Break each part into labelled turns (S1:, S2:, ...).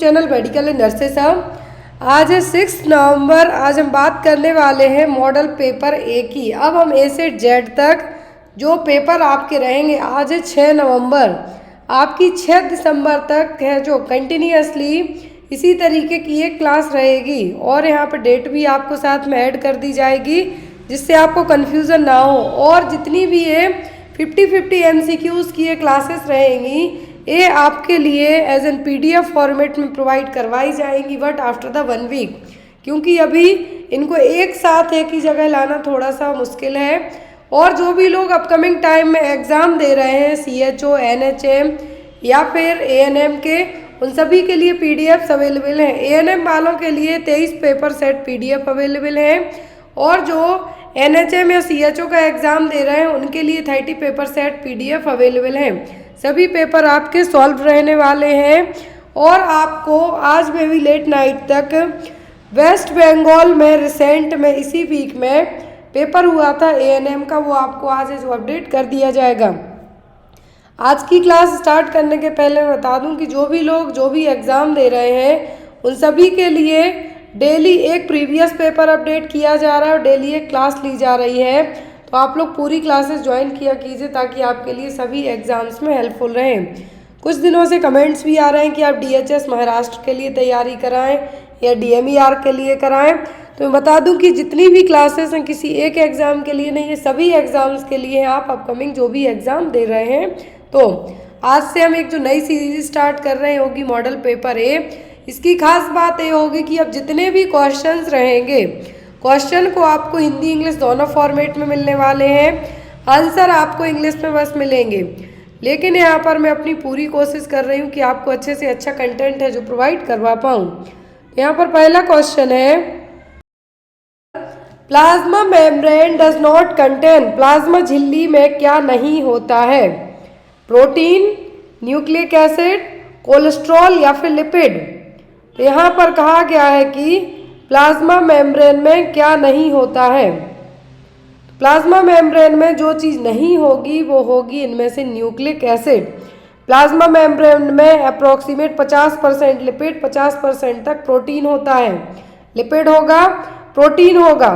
S1: Channel medical and nurses. आज है 6 नवंबर। आज हम बात करने वाले हैं मॉडल पेपर ए की। अब हम ए से जेड तक जो पेपर आपके रहेंगे, आज है 6 नवंबर, आपकी 6 दिसंबर तक है जो कंटिन्यूसली इसी तरीके की एक क्लास रहेगी। और यहाँ पर डेट भी आपको साथ में ऐड कर दी जाएगी जिससे आपको कन्फ्यूज़न ना हो। और जितनी भी ये 50-50 MCQs की ये क्लासेस रहेंगी, ये आपके लिए एज एन PDF फॉर्मेट में प्रोवाइड करवाई जाएंगी, बट आफ्टर द 1 वीक, क्योंकि अभी इनको एक साथ एक ही जगह लाना थोड़ा सा मुश्किल है। और जो भी लोग अपकमिंग टाइम में एग्ज़ाम दे रहे हैं CHO, NHM या फिर ANM के, उन सभी के लिए PDFs अवेलेबल हैं। ANM वालों के लिए 23 पेपर सेट PDF अवेलेबल हैं, और जो NHM या CHO का एग्ज़ाम दे रहे हैं उनके लिए 30 पेपर सेट PDF अवेलेबल हैं। सभी पेपर आपके सॉल्व रहने वाले हैं। और आपको आज में भी लेट नाइट तक वेस्ट बंगाल में रिसेंट में इसी वीक में पेपर हुआ था ANM का, वो आपको आज जो अपडेट कर दिया जाएगा। आज की क्लास स्टार्ट करने के पहले मैं बता दूं कि जो भी लोग जो भी एग्ज़ाम दे रहे हैं उन सभी के लिए डेली एक प्रीवियस पेपर अपडेट किया जा रहा है और डेली एक क्लास ली जा रही है। तो आप लोग पूरी क्लासेस ज्वाइन किया कीजिए ताकि आपके लिए सभी एग्ज़ाम्स में हेल्पफुल रहें। कुछ दिनों से कमेंट्स भी आ रहे हैं कि आप DHS महाराष्ट्र के लिए तैयारी कराएं या DMER के लिए कराएं। तो मैं बता दूं कि जितनी भी क्लासेस हैं किसी एक एग्ज़ाम के लिए नहीं, ये सभी एग्ज़ाम्स के लिए हैं। आप अपकमिंग जो भी एग्ज़ाम दे रहे हैं, तो आज से हम एक जो नई सीरीज स्टार्ट कर रहे हैं होगी मॉडल पेपर ए। इसकी खास बात ये होगी कि अब जितने भी क्वेश्चंस रहेंगे, क्वेश्चन को आपको हिंदी इंग्लिश दोनों फॉर्मेट में मिलने वाले हैं। आंसर आपको इंग्लिश में बस मिलेंगे, लेकिन यहाँ पर मैं अपनी पूरी कोशिश कर रही हूँ कि आपको अच्छे से अच्छा कंटेंट है जो प्रोवाइड करवा पाऊँ। यहाँ पर पहला क्वेश्चन है, plasma membrane does not contain, plasma झिल्ली में क्या नहीं होता है? प्रोटीन, न्यूक्लिक एसिड, कोलेस्ट्रॉल या फिर लिपिड? तो यहाँ पर कहा गया है कि प्लाज्मा मेम्ब्रेन में क्या नहीं होता है। प्लाज्मा मेम्ब्रेन में जो चीज़ नहीं होगी वो होगी इनमें से न्यूक्लिक एसिड। प्लाज्मा मेम्ब्रेन में अप्रॉक्सीमेट 50% लिपिड, 50% तक प्रोटीन होता है। लिपिड होगा, प्रोटीन होगा।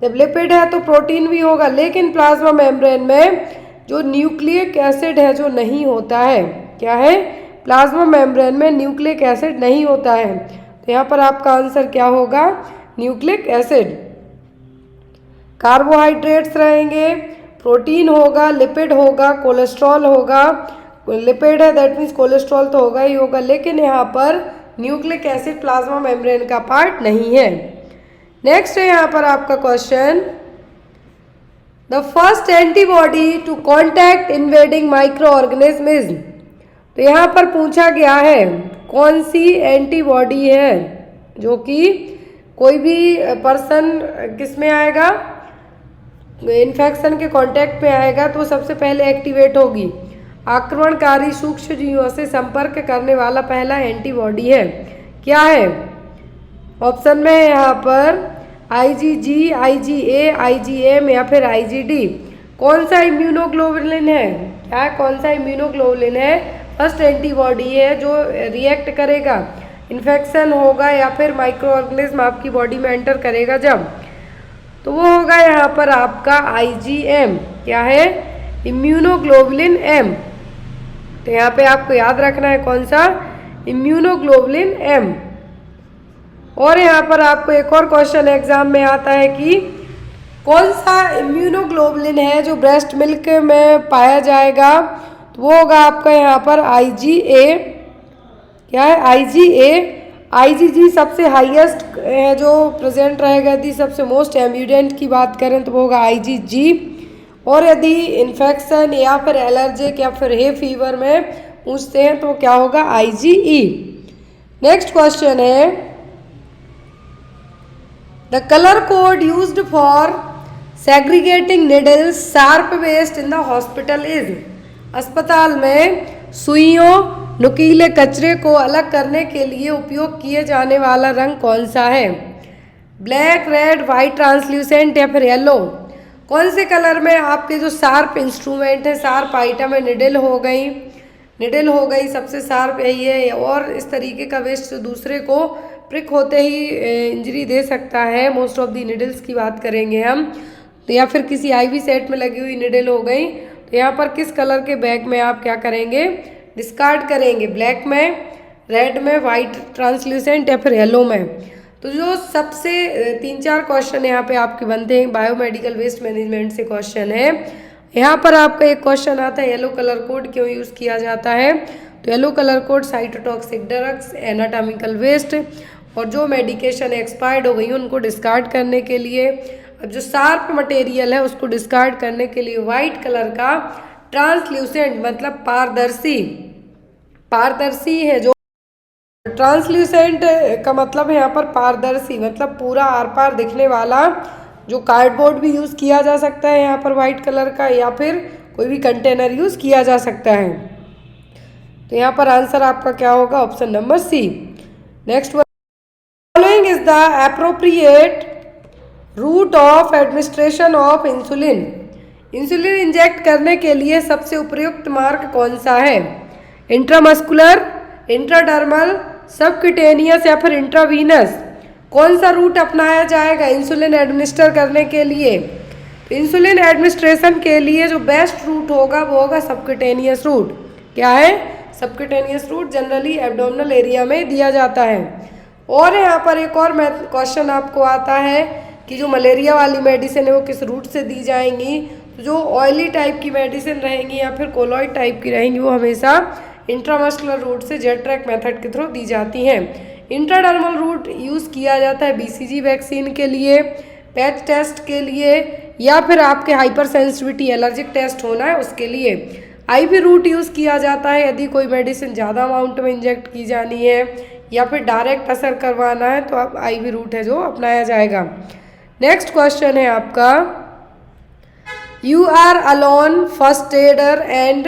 S1: जब लिपिड है तो प्रोटीन भी होगा, लेकिन प्लाज्मा मेम्ब्रेन में जो न्यूक्लिक एसिड है जो नहीं होता है, क्या है? प्लाज्मा मेम्ब्रेन में न्यूक्लिक एसिड नहीं होता है। तो यहाँ पर आपका आंसर क्या होगा? Nucleic acid. कार्बोहाइड्रेट्स रहेंगे, प्रोटीन होगा, लिपिड होगा, कोलेस्ट्रॉल होगा। लिपिड है दैट मीन्स कोलेस्ट्रॉल तो होगा ही होगा, लेकिन यहाँ पर न्यूक्लिक एसिड प्लाज्मा मेम्ब्रेन का पार्ट नहीं है। नेक्स्ट है यहाँ पर आपका question, the first antibody to contact invading microorganism is. तो यहाँ पर पूछा गया है कौन सी एंटीबॉडी है जो कि कोई भी पर्सन किस में आएगा, इन्फेक्शन के कांटेक्ट में आएगा तो सबसे पहले एक्टिवेट होगी। आक्रमणकारी सूक्ष्म जीवों से संपर्क करने वाला पहला एंटीबॉडी है, क्या है? ऑप्शन में है यहाँ पर IgG, IgA, IgM या फिर IgD। कौन सा इम्यूनोग्लोबुलिन है? क्या है? कौन सा इम्यूनोग्लोबुलिन है? फर्स्ट एंटीबॉडी है जो रिएक्ट करेगा, इन्फेक्शन होगा या फिर माइक्रो ऑर्गेनिज्म आपकी बॉडी में एंटर करेगा जब, तो वो होगा यहाँ पर आपका IgM। क्या है? Immunoglobulin M। तो यहाँ पे आपको याद रखना है कौन सा? Immunoglobulin M। और यहाँ पर आपको एक और क्वेश्चन एग्जाम में आता है कि कौन सा इम्यूनोग्लोबुलिन है जो ब्रेस्ट मिल्क में पाया जाएगा, तो वो होगा आपका यहाँ पर IgA। क्या है? IgA। IgG सबसे हाईएस्ट है जो प्रेजेंट रहेगा। यदि सबसे मोस्ट एम्यूडेंट की बात करें तो वो होगा IgG। और यदि इन्फेक्शन या फिर एलर्जिक या फिर हे फीवर में पूछते हैं तो क्या होगा? IgE। नेक्स्ट क्वेश्चन है, the colour code used for segregating needles sharp waste in the hospital is. अस्पताल में सुइयों, नुकीले कचरे को अलग करने के लिए उपयोग किए जाने वाला रंग कौन सा है? ब्लैक, रेड, वाइट, ट्रांसल्यूसेंट या फिर येलो? कौन से कलर में आपके जो शार्प इंस्ट्रूमेंट है, शार्प आइटम है, निडल हो गई, निडल हो गई, सबसे शार्प यही है। और इस तरीके का वेस्ट जो दूसरे को प्रिक होते ही इंजरी दे सकता है, मोस्ट ऑफ दी निडल्स की बात करेंगे हम। तो या फिर किसी आईवी सेट में लगी हुई निडल हो गई, तो यहाँ पर किस कलर के बैग में आप क्या करेंगे, डिस्कार्ड करेंगे, ब्लैक में, रेड में, वाइट ट्रांसल्यूसेंट या फिर येलो में। तो जो सबसे 3-4 क्वेश्चन यहाँ पे आपके बनते हैं बायोमेडिकल वेस्ट मैनेजमेंट से क्वेश्चन है। यहाँ पर आपका एक क्वेश्चन आता है येलो कलर कोड क्यों यूज़ किया जाता है। तो yellow colour code cytotoxic drugs, anatomical waste और जो मेडिकेशन एक्सपायर्ड हो गई उनको डिस्कार्ड करने के लिए। अब जो शार्प मटेरियल है उसको डिस्कार्ड करने के लिए वाइट कलर का ट्रांसल्यूसेंट मतलब पारदर्शी, पारदर्शी है जो ट्रांसल्यूसेंट का मतलब है यहाँ पर पारदर्शी, मतलब पूरा आर पार दिखने वाला जो कार्डबोर्ड भी यूज़ किया जा सकता है यहाँ पर वाइट कलर का, या फिर कोई भी कंटेनर यूज़ किया जा सकता है। तो यहाँ पर आंसर आपका क्या होगा, option number C. Next one, following is the appropriate route of administration of insulin. Insulin inject करने के लिए सबसे उपयुक्त मार्ग कौन सा है, इंट्रामस्कुलर, इंट्राडर्मल, सबक्यूटेनियस या फिर इंट्रावीनस। कौन सा रूट अपनाया जाएगा इंसुलिन एडमिनिस्टर करने के लिए। तो इंसुलिन एडमिनिस्ट्रेशन के लिए जो बेस्ट रूट होगा वो होगा सबक्यूटेनियस रूट। क्या है, subcutaneous route generally abdominal area में दिया जाता है। और यहाँ पर एक और क्वेश्चन आपको आता है कि जो मलेरिया वाली मेडिसिन है वो किस रूट से दी जाएंगी। तो जो ऑयली टाइप की मेडिसिन रहेंगी या फिर कोलॉइड टाइप की रहेंगी वो हमेशा इंट्रामस्कुलर रूट से जेट ट्रैक मेथड के थ्रू दी जाती हैं। इंट्राडर्मल रूट यूज़ किया जाता है बीसीजी वैक्सीन के लिए, पैच टेस्ट के लिए, या फिर आपके हाइपर सेंसिटिविटी एलर्जिक टेस्ट होना है उसके लिए। आईवी रूट यूज़ किया जाता है यदि कोई मेडिसिन ज़्यादा अमाउंट में इंजेक्ट की जानी है या फिर डायरेक्ट असर करवाना है तो अब आईवी रूट है जो अपनाया जाएगा। नेक्स्ट क्वेश्चन है आपका, you are alone first aider and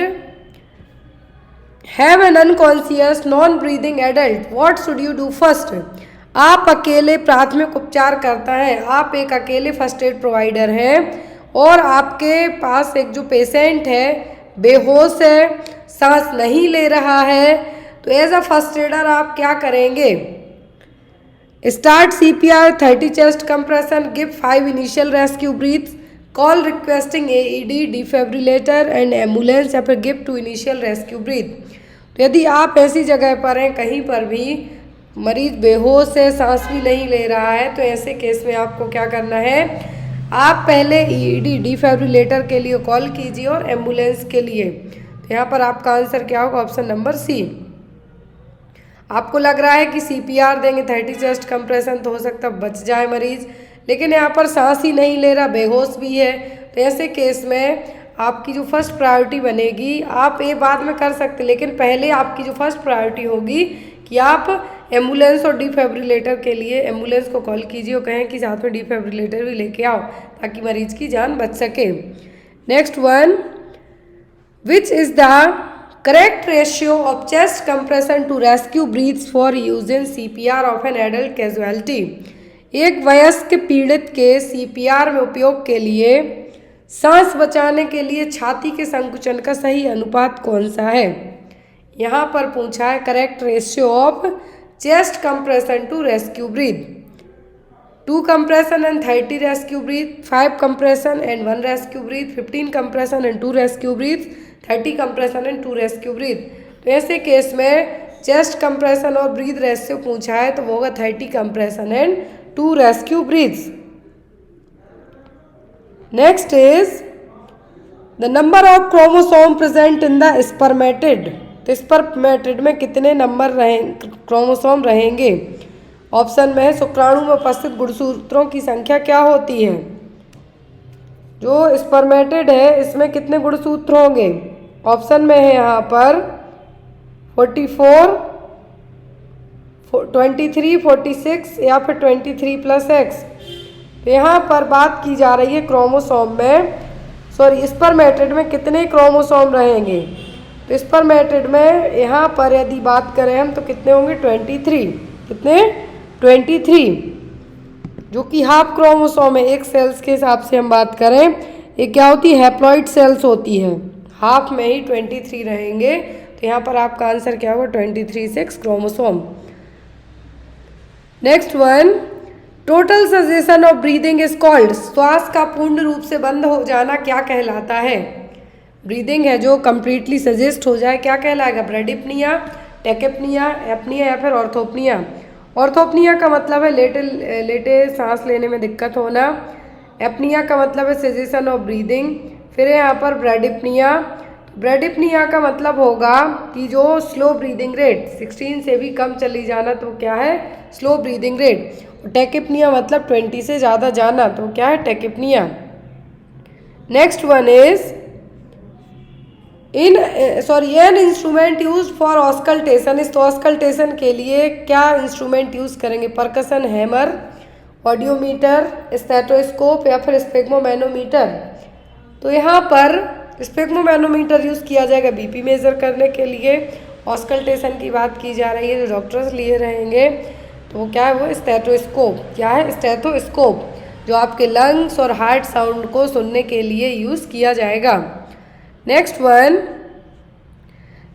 S1: have an unconscious non breathing adult, what should you do first. आप अकेले प्राथमिक उपचार करता है, आप एक अकेले फर्स्ट एड प्रोवाइडर हैं और आपके पास एक जो पेशेंट है बेहोश है, सांस नहीं ले रहा है, तो एज अ फर्स्ट एडर आप क्या करेंगे, start CPR, 30 chest compression, give 5 initial rescue breaths, call requesting AED, defibrillator and ambulance, या फिर गिव 2 इनिशियल रेस्क्यू ब्रीथ। तो यदि आप ऐसी जगह पर हैं कहीं पर भी मरीज बेहोश है, सांस भी नहीं ले रहा है, तो ऐसे केस में आपको क्या करना है, आप पहले AED डिफिब्रिलेटर के लिए कॉल कीजिए और एम्बुलेंस के लिए। तो यहाँ पर आपका आंसर क्या होगा, ऑप्शन नंबर सी। आपको लग रहा है कि CPR देंगे, 30 चेस्ट कंप्रेशन, तो हो सकता है बच जाए मरीज, लेकिन यहाँ पर सांस ही नहीं ले रहा, बेहोश भी है, तो ऐसे केस में आपकी जो फर्स्ट प्रायोरिटी बनेगी, आप ये बाद में कर सकते, लेकिन पहले आपकी जो फर्स्ट प्रायोरिटी होगी कि आप एम्बुलेंस और डिफिब्रिलेटर के लिए एम्बुलेंस को कॉल कीजिए और कहें कि साथ में डिफिब्रिलेटर भी लेके आओ ताकि मरीज की जान बच सके। Next one, which is the correct ratio of chest compression to rescue breaths for use in CPR of an adult casualty. एक वयस्क पीड़ित के CPR में उपयोग के लिए सांस बचाने के लिए छाती के संकुचन का सही अनुपात कौन सा है। यहाँ पर पूछा है correct ratio of chest compression to rescue breath, 2 compression and 30 rescue breath, 5 compression and 1 rescue breath, 15 compression and 2 rescue breath, 30 compression and 2 rescue breath. तो ऐसे केस में चेस्ट कंप्रेशन और ब्रीथ रेशियो पूछा है तो वो होगा 30 compression and 2 rescue breaths. Next is the number of chromosome present in the spermatid. तो स्पर्मेटिड में कितने नंबर क्रोमोसोम रहेंगे। ऑप्शन में है शुक्राणु में उपस्थित गुणसूत्रों की संख्या क्या होती है। जो स्पर्मेटिड है इसमें कितने गुणसूत्र होंगे। ऑप्शन में है यहाँ पर 44, 23, 46 या फिर 23 + x। तो यहाँ पर बात की जा रही है क्रोमोसोम में, सॉरी स्पर्मेटिड में कितने क्रोमोसोम रहेंगे। तो स्पर्मेटिड में यहाँ पर यदि बात करें हम तो कितने होंगे 23, कितने 23, जो कि हाफ क्रोमोसोम है। एक सेल्स के हिसाब से हम बात करें ये क्या होती है, हैप्लॉइड सेल्स होती है, हाफ में ही 23 रहेंगे। तो यहाँ पर आपका आंसर क्या होगा 23 chromosome. Next one, total suggestion of breathing is called. श्वास का पूर्ण रूप से बंद हो जाना क्या कहलाता है? ब्रीदिंग है जो कंप्लीटली सजेस्ट हो जाए क्या कहलाएगा? ब्रेडिप्निया, टेकेप्निया, एपनिया या फिर ऑर्थोपनिया। ऑर्थोपनिया का मतलब है लेटे सांस लेने में दिक्कत होना। एपनिया का मतलब है सजेशन ऑफ ब्रीदिंग। फिर यहाँ पर ब्रेडिप्निया, ब्रेडिप्निया का मतलब होगा कि जो स्लो ब्रीदिंग रेट 16 से भी कम चली जाना, तो क्या है? Slow breathing rate. टेकिपनिया मतलब 20 से ज़्यादा जाना, तो क्या है? Tachypnoea. Next one is an instrument use for auscultation. इस ऑस्कल्टेशन के लिए क्या इंस्ट्रूमेंट यूज करेंगे? परकसन, हैमर, ऑडियोमीटर, स्टेथोस्कोप या फिर स्पेग्मोमैनोमीटर। तो यहाँ पर स्पेग्मोमैनोमीटर यूज़ किया जाएगा बीपी मेजर करने के लिए। ऑस्कल्टेशन की बात की जा रही है जो डॉक्टर्स लिए रहेंगे, तो क्या है वो? स्टेथोस्कोप। क्या है? स्टेथोस्कोप, जो आपके लंग्स और हार्ट साउंड को सुनने के लिए यूज़ किया जाएगा। Next one,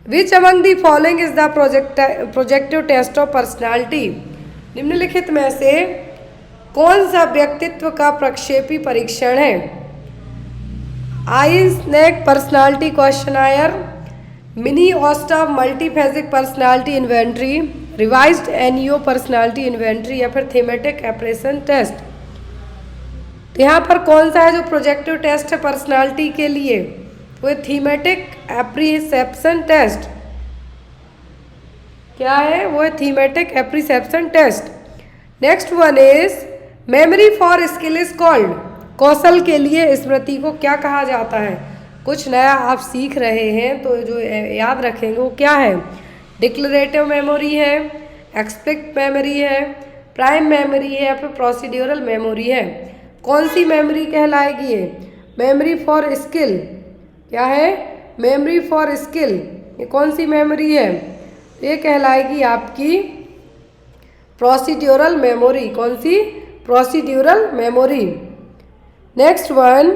S1: which among the following is the projective test of personality. निम्नलिखित में से कौन सा व्यक्तित्व का प्रक्षेपी परीक्षण है? Eysenck personality questionnaire, Minnesota multiphasic personality inventory, revised NEO personality inventory या फिर थीमेटिक एप्रेशन टेस्ट। तो यहाँ पर कौन सा है जो प्रोजेक्टिव टेस्ट है पर्सनालिटी के लिए? वो थीमेटिक एप्रिसेप्शन टेस्ट। क्या है? वो है thematic apperception test. Next one is memory for skill is called. कौशल के लिए स्मृति को क्या कहा जाता है? कुछ नया आप सीख रहे हैं तो जो याद रखेंगे वो क्या है? डिक्लरेटिव मेमोरी है, एक्सप्लिसिट मेमोरी है, प्राइम मेमोरी है या फिर प्रोसीड्यूरल मेमोरी है। कौन सी मेमोरी कहलाएगी ये? Memory for skill. क्या है? Memory for skill. ये कौन सी मेमोरी है? ये कहलाएगी आपकी प्रोसीड्यूरल मेमोरी। कौन सी? Procedural memory. Next one,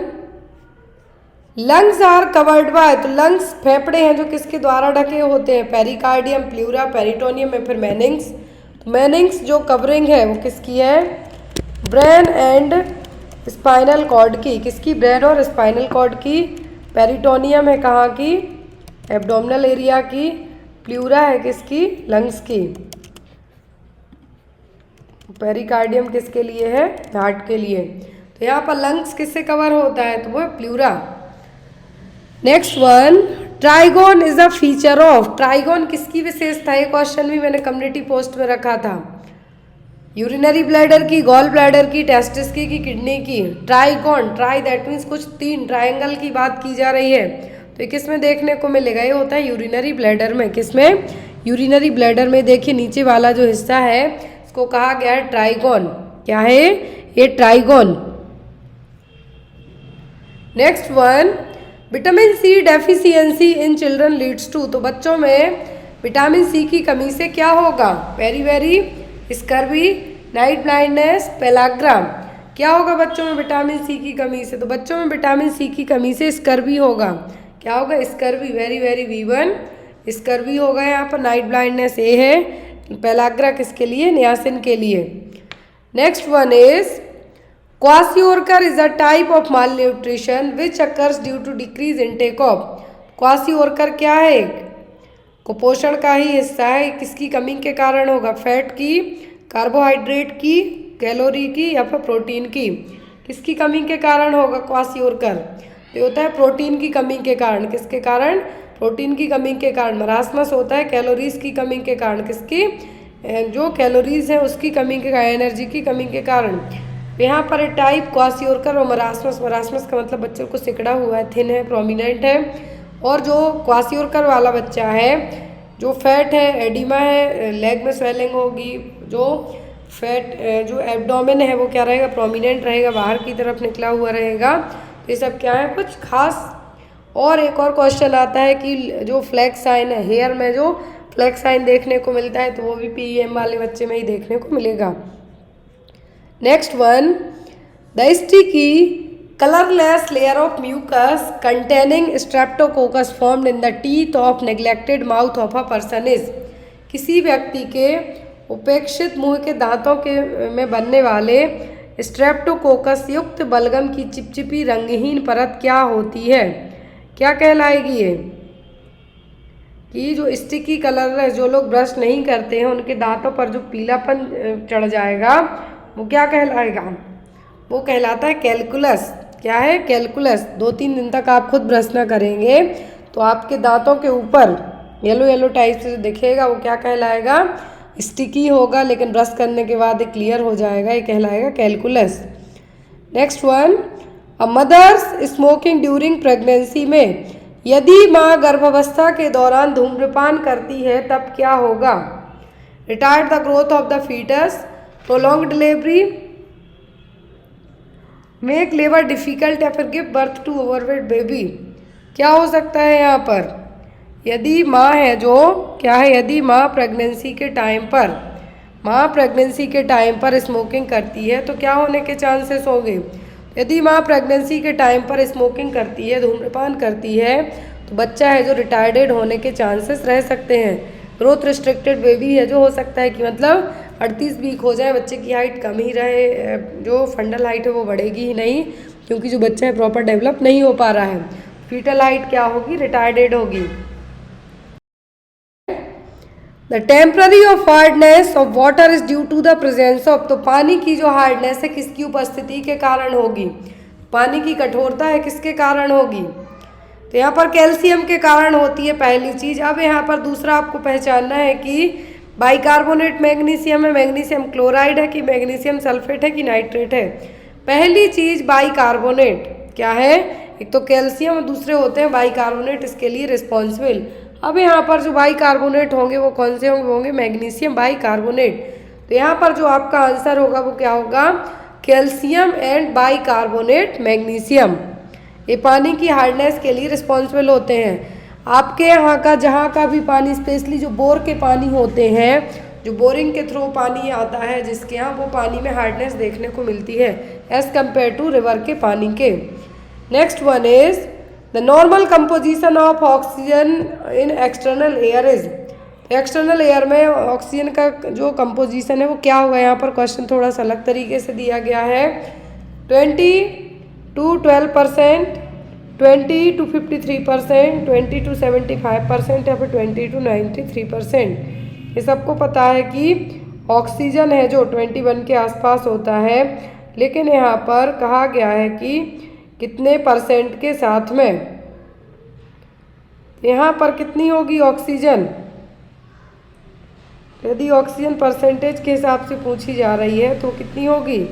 S1: lungs are covered by. तो लंग्स फेफड़े हैं जो किसके द्वारा ढके होते हैं? पेरिकार्डियम, प्लूरा, पेरिटोनियम या फिर मेनिंग्स। तो मेनिंग्स जो कवरिंग है वो किसकी है? ब्रेन एंड स्पाइनल कॉर्ड की। किसकी? ब्रेन और स्पाइनल कॉर्ड की। पेरिटोनियम है कहाँ की? एब्डोमिनल एरिया की। प्लूरा है किसकी? लंग्स की। पेरिकार्डियम किसके लिए है? हार्ट के लिए। तो यहाँ पर लंग्स किससे कवर होता है? तो वो है pleura. Next one, trigon is a feature of. Trigon किसकी विशेषता है? क्वेश्चन भी मैंने कम्युनिटी पोस्ट में रखा था। यूरिनरी ब्लैडर की, गॉल ब्लैडर की, टेस्टिस की किडनी की। ट्राइगोन, ट्राई दैट मीन्स कुछ तीन, ट्राइंगल की बात की जा रही है। तो ये किस में देखने को मिलेगा? ये होता है यूरिनरी ब्लैडर में। किस में? यूरिनरी ब्लैडर में। देखिए नीचे वाला जो हिस्सा है इसको कहा गया है ट्राइगोन। क्या है? ये trigone. Next one, vitamin C deficiency in children leads to. तो बच्चों में विटामिन सी की कमी से क्या होगा? Very very scurvy, night blindness, pellagra. क्या होगा बच्चों में विटामिन सी की कमी से? तो बच्चों में विटामिन सी की कमी से स्कर्वी होगा। क्या होगा? Scurvy. Very very V1 scurvy होगा। यहाँ पर नाइट ब्लाइंडनेस ए है, पेलाग्रा किसके लिए? नियासिन के लिए। Next one is kwashiorkor is a type of malnutrition which occurs due to decrease intake of. Kwashiorkor क्या है? कुपोषण का ही हिस्सा है। किसकी कमी के कारण होगा? फैट की, कार्बोहाइड्रेट की, कैलोरी की या फिर प्रोटीन की। किसकी कमी के कारण होगा क्वासियोरकर? तो होता है प्रोटीन की कमी के कारण। किसके कारण? प्रोटीन की कमी के कारण। मरासमस होता है कैलोरीज की कमी के कारण। किसकी? जो कैलोरीज है उसकी कमी के कारण, एनर्जी की कमी के कारण। यहाँ पर टाइप क्वासियोरकर और मरासमस। मरासमस का मतलब बच्चों को सिकड़ा हुआ है, थिन है, प्रोमिनेंट है। और जो क्वासियोरकर वाला बच्चा है, जो फैट है, एडिमा है, लेग में स्वेलिंग होगी, जो फैट जो एब्डोमेन है वो क्या रहेगा? प्रोमिनेंट रहेगा, बाहर की तरफ निकला हुआ रहेगा। ये सब क्या है? कुछ खास। और एक और क्वेश्चन आता है कि जो फ्लैक्स साइन है, हेयर में जो फ्लैक्स साइन देखने को मिलता है, तो वो भी PEM वाले बच्चे में ही देखने को मिलेगा। Next one, the sticky colorless layer of mucus containing streptococcus formed in the teeth of neglected mouth of a person is। किसी व्यक्ति के उपेक्षित मुंह के दांतों के में बनने वाले स्ट्रेप्टोकोकस युक्त बलगम की चिपचिपी रंगहीन परत क्या होती है, क्या कहलाएगी ये? कि जो स्टिकी कलर है, जो लोग ब्रश नहीं करते हैं उनके दांतों पर जो पीलापन चढ़ जाएगा वो क्या कहलाएगा? वो कहलाता है कैलकुलस। क्या है? कैलकुलस। 2-3 दिन तक आप खुद ब्रश ना करेंगे तो आपके दांतों के ऊपर येलो येलो टाइप से जो दिखेगा वो क्या कहलाएगा? स्टिकी होगा, लेकिन ब्रश करने के बाद ये क्लियर हो जाएगा, ये कहलाएगा calculus. Next one, a mother's smoking during pregnancy में यदि माँ गर्भावस्था के दौरान धूम्रपान करती है तब क्या होगा? Retard the growth of the foetus, prolong delivery, make labour difficult या फिर give birth to overweight baby. क्या हो सकता है यहाँ पर? यदि माँ है जो क्या है, यदि माँ प्रेगनेंसी के टाइम पर स्मोकिंग करती है तो क्या होने के चांसेस होंगे? यदि माँ प्रेगनेंसी के टाइम पर स्मोकिंग करती है, धूम्रपान करती है, तो बच्चा है जो रिटार्डेड होने के चांसेस रह सकते हैं। ग्रोथ रिस्ट्रिक्टेड बेबी है जो हो सकता है कि मतलब 38 वीक हो जाए, बच्चे की हाइट कम ही रहे, जो फंडल हाइट है वो बढ़ेगी ही नहीं क्योंकि जो बच्चा है प्रॉपर डेवलप नहीं हो पा रहा है। फीटल हाइट क्या होगी? रिटार्डेड होगी। The temporary of hardness of water is due to the presence of, तो पानी की जो हार्डनेस है किसकी उपस्थिति के कारण होगी? पानी की कठोरता है किसके कारण होगी? तो यहाँ पर कैल्शियम के कारण होती है पहली चीज। अब यहाँ पर दूसरा आपको पहचानना है कि बाइकार्बोनेट मैग्नीशियम है, मैग्नीशियम क्लोराइड है कि मैग्नीशियम सल्फेट है कि नाइट्रेट है। पहली चीज बाइकार्बोनेट क्या है? एक तो कैल्शियम और दूसरे होते हैं बाइकार्बोनेट, इसके लिए रिस्पॉन्सिबल। अब यहाँ पर जो बाइकार्बोनेट होंगे वो कौन से होंगे? होंगे मैग्नीशियम बाइकार्बोनेट। तो यहाँ पर जो आपका आंसर होगा वो क्या होगा? Calcium and bicarbonate magnesium. ये पानी की हार्डनेस के लिए रिस्पॉन्सिबल होते हैं। आपके यहाँ का जहाँ का भी पानी, स्पेशली जो बोर के पानी होते हैं, जो बोरिंग के थ्रू पानी आता है जिसके यहाँ, वो पानी में हार्डनेस देखने को मिलती है एज कम्पेयर टू रिवर के पानी के। Next one is the normal composition of oxygen in external air is. External air में ऑक्सीजन का जो कंपोजिशन है वो क्या होगा? यहाँ पर क्वेश्चन थोड़ा सा अलग तरीके से दिया गया है। 20 to 12%, 20 to 53%, 20 to 75% या फिर 20 to 93%। ये सबको पता है कि ऑक्सीजन है जो 21 के आसपास होता है, लेकिन यहाँ पर कहा गया है कि कितने परसेंट के साथ में। यहाँ पर कितनी होगी ऑक्सीजन? यदि ऑक्सीजन परसेंटेज के हिसाब से पूछी जा रही है तो कितनी होगी?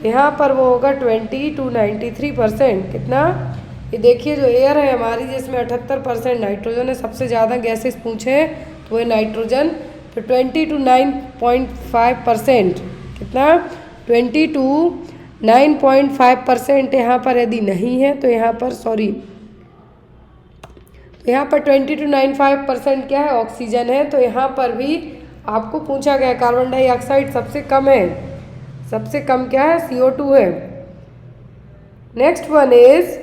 S1: यहाँ पर वो होगा 20 to 93%। कितना? ये देखिए जो एयर है हमारी जिसमें 78% नाइट्रोजन है, सबसे ज़्यादा गैसेस पूछे तो ये नाइट्रोजन। फिर 20 to 9.5%, कितना? 20 to 9.5% यहाँ पर यदि नहीं है तो यहाँ पर तो यहाँ पर 20 to 95% क्या है? ऑक्सीजन है। तो यहाँ पर भी आपको पूछा गया कार्बन डाइऑक्साइड सबसे कम है, सबसे कम क्या है? CO2 है। Next one is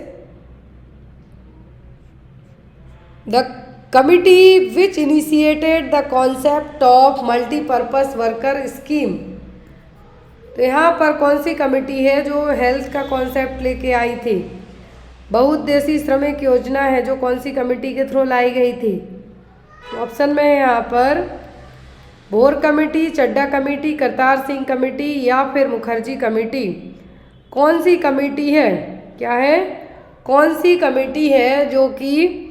S1: the committee which initiated the concept of multipurpose worker scheme. तो यहाँ पर कौन सी कमिटी है जो हेल्थ का कॉन्सेप्ट लेके आई थी? बहुउद्देशीय श्रमिक योजना है जो कौन सी कमेटी के थ्रू लाई गई थी? ऑप्शन में है यहाँ पर भोर कमेटी, चड्डा कमेटी, करतार सिंह कमेटी या फिर मुखर्जी कमेटी। कौन सी कमेटी है? क्या है? कौन सी कमेटी है जो कि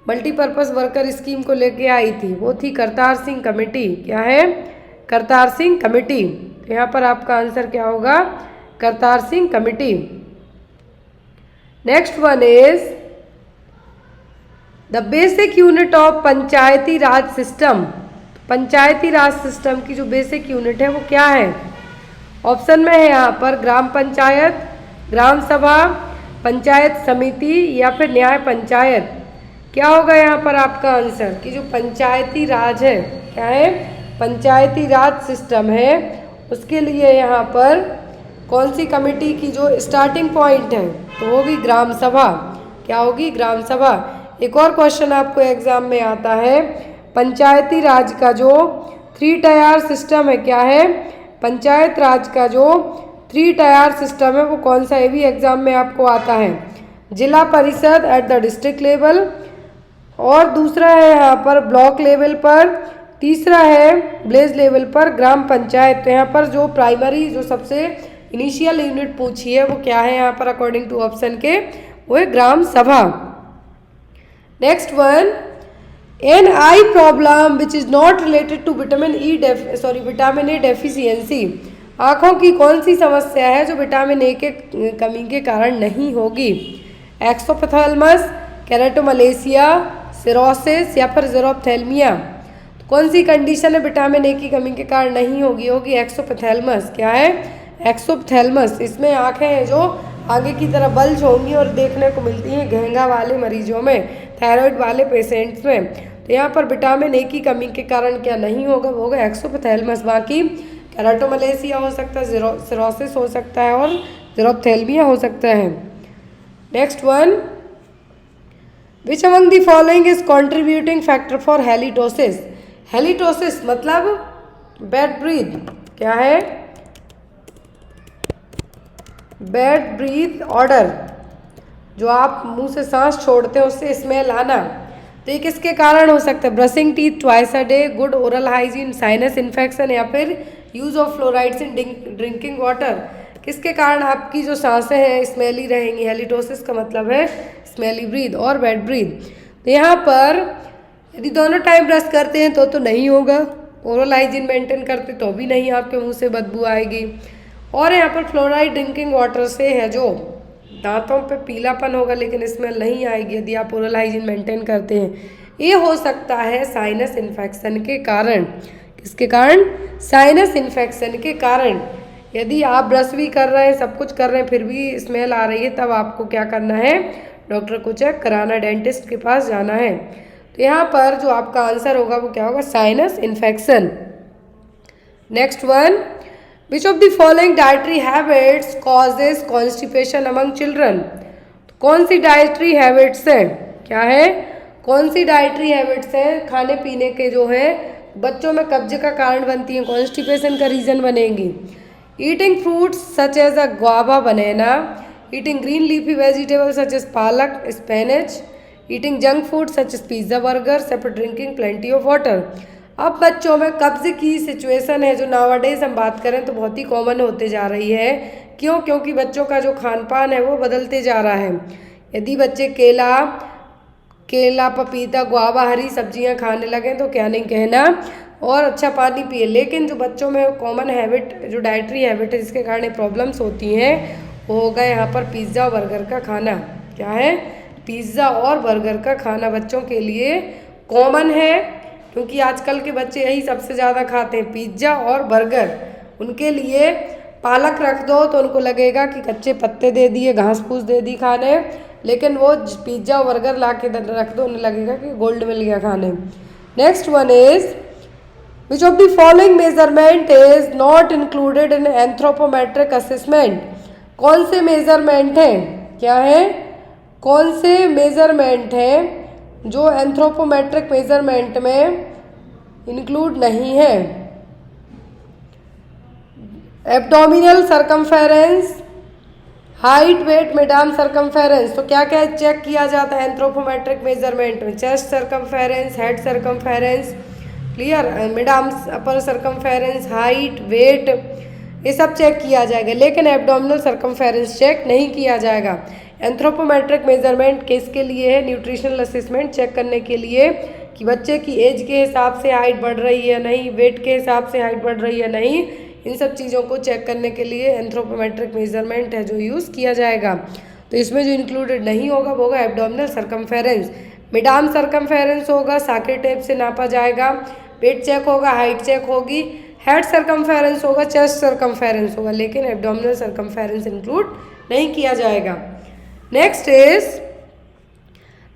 S1: मल्टीपर्पज़ वर्कर स्कीम को लेके आई थी? वो थी करतार सिंह कमेटी। क्या है? करतार सिंह कमेटी। तो यहाँ पर आपका आंसर क्या होगा? Kartar Singh committee. Next one is the basic unit of Panchayati Raj system. Panchayati Raj system की जो बेसिक यूनिट है वो क्या है? ऑप्शन में है यहाँ पर ग्राम पंचायत, ग्राम सभा, पंचायत समिति या फिर न्याय पंचायत। क्या होगा यहाँ पर आपका आंसर? कि जो पंचायती राज है, क्या है? पंचायती राज सिस्टम है, उसके लिए यहाँ पर कौन सी कमेटी की जो स्टार्टिंग पॉइंट है, तो होगी ग्राम सभा। क्या होगी? ग्राम सभा। एक और क्वेश्चन आपको एग्जाम में आता है, पंचायती राज का जो 3 टायर सिस्टम है, क्या है? पंचायत राज का जो 3 टायर सिस्टम है वो कौन सा? ये भी एग्जाम में आपको आता है। जिला परिषद एट द डिस्ट्रिक्ट लेवल, और दूसरा है यहाँ पर ब्लॉक लेवल पर, तीसरा है विलेज लेवल पर ग्राम पंचायत। तो यहाँ पर जो प्राइमरी जो सबसे इनिशियल यूनिट पूछी है वो क्या है यहाँ पर अकॉर्डिंग टू ऑप्शन के? वो है gram sabha. Next one, an eye problem which is not related to vitamin A deficiency. आँखों की कौन सी समस्या है जो विटामिन ए के कमी के कारण नहीं होगी? एक्सोप्थेल्मस, केराटोमलेशिया, सिरोसिस या फिर ज़ेरोप्थेल्मिया। तो कौन सी कंडीशन है विटामिन ए की कमी के कारण नहीं होगी? होगी एक्सोप्थेल्मस। क्या है? एक्सोप्थेल्मस। इसमें आँखें हैं जो आगे की तरफ बल्ज होंगी और देखने को मिलती हैं घेंगा वाले मरीजों में, थायराइड वाले पेशेंट्स में। तो यहाँ पर विटामिन ए की कमी के कारण क्या नहीं होगा? वो होगा एक्सोप्थेल्मस। बाकी केराटोमलेशिया हो सकता है, सिरोसिस हो सकता है और ज़ेरोप्थेल्मिया हो सकता है। Next one, which among the following is contributing factor for halitosis. Halitosis मतलब बैड ब्रीथ। क्या है? बैड ब्रीथ ऑर्डर, जो आप मुंह से सांस छोड़ते हैं उससे स्मेल आना। तो ये किसके कारण हो सकता है? Brushing teeth twice a day, good oral hygiene, sinus infection या फिर use of fluorides in drinking water. किसके कारण आपकी जो सांसें हैं स्मेली रहेंगी? हेलिटोसिस का मतलब है स्मेली ब्रीथ और बैड ब्रीथ। तो यहाँ पर यदि दोनों टाइम ब्रश करते हैं तो नहीं होगा, ओरल हाइजीन मेंटेन करते तो भी नहीं, आपके मुंह से बदबू आएगी। और यहाँ पर फ्लोराइड ड्रिंकिंग वाटर से है जो दांतों पे पीलापन होगा लेकिन स्मेल नहीं आएगी यदि आप ओरल हाइजीन मेंटेन करते हैं। ये हो सकता है साइनस इन्फेक्शन के कारण। किसके कारण? साइनस इन्फेक्शन के कारण। यदि आप ब्रश भी कर रहे हैं, सब कुछ कर रहे हैं, फिर भी स्मेल आ रही है, तब आपको क्या करना है? डॉक्टर को चेक कराना, डेंटिस्ट के पास जाना है। तो यहाँ पर जो आपका आंसर होगा वो क्या होगा? Sinus infection. Next one, which of the following dietary habits causes constipation among children. कौन सी डाइटरी हैबिट्स है? क्या है? कौन सी डाइटरी हैबिट्स हैं खाने पीने के जो है बच्चों में कब्ज का कारण बनती हैं, कॉन्स्टिपेशन का रीजन बनेगी? Eating fruits such as a guava, banana, eating green leafy vegetables such as palak, spinach, eating junk food such as pizza, burger, separate drinking plenty of water. अब बच्चों में कब्ज की सिचुएशन है जो नावाडेज हम बात करें तो बहुत ही कॉमन होते जा रही है। क्यों? क्योंकि बच्चों का जो खान पान है वो बदलते जा रहा है। यदि बच्चे केला, पपीता, गुआवा, हरी सब्जियां खाने लगें तो क्या नहीं कहना, और अच्छा पानी पिए। लेकिन जो बच्चों में कॉमन हैबिट, जो डाइटरी हैबिट है जिसके कारण प्रॉब्लम्स होती हैं, वो होगा यहाँ पर पिज़्ज़ा और बर्गर का खाना। क्या है? पिज़्ज़ा और बर्गर का खाना बच्चों के लिए कॉमन है, क्योंकि आजकल के बच्चे यही सबसे ज़्यादा खाते हैं, पिज़्ज़ा और बर्गर। उनके लिए पालक रख दो तो उनको लगेगा कि कच्चे पत्ते दे दिए, घास फूस दे दी खाने, लेकिन वो पिज़्ज़ा और बर्गर ला के रख दो, उन्हें लगेगा कि गोल्ड मिल गया खाने। Next one is, which of the following measurement is not included in anthropometric assessment. कौन से मेजरमेंट हैं? क्या है? कौन से मेजरमेंट हैं जो एंथ्रोपोमेट्रिक मेजरमेंट में इंक्लूड नहीं है? Abdominal circumference, height, weight, mid arm circumference. तो क्या क्या चेक किया जाता है एंथ्रोपोमेट्रिक मेजरमेंट में? Chest circumference, head circumference, clear, mid arm upper circumference, height, weight, ये सब चेक किया जाएगा, लेकिन एब्डोमिनल सरकमफेरेंस चेक नहीं किया जाएगा। एंथ्रोपोमेट्रिक मेजरमेंट किसके लिए है? न्यूट्रिशनल असेसमेंट चेक करने के लिए कि बच्चे की एज के हिसाब से हाइट बढ़ रही है नहीं, वेट के हिसाब से हाइट बढ़ रही है नहीं, इन सब चीज़ों को चेक करने के लिए एंथ्रोपोमेट्रिक मेजरमेंट है जो यूज़ किया जाएगा। तो इसमें जो इंक्लूडेड नहीं होगा वो होगा एब्डोमिनल सरकमफेरेंस। मिडाम सरकमफेरेंस होगा, साकेट टेप से नापा जाएगा, वेट चेक होगा, हाइट चेक होगी, हेड सरकमफेरेंस होगा, चेस्ट सरकमफेरेंस होगा, लेकिन एब्डोमिनल सरकमफेरेंस इंक्लूड नहीं किया जाएगा। Next is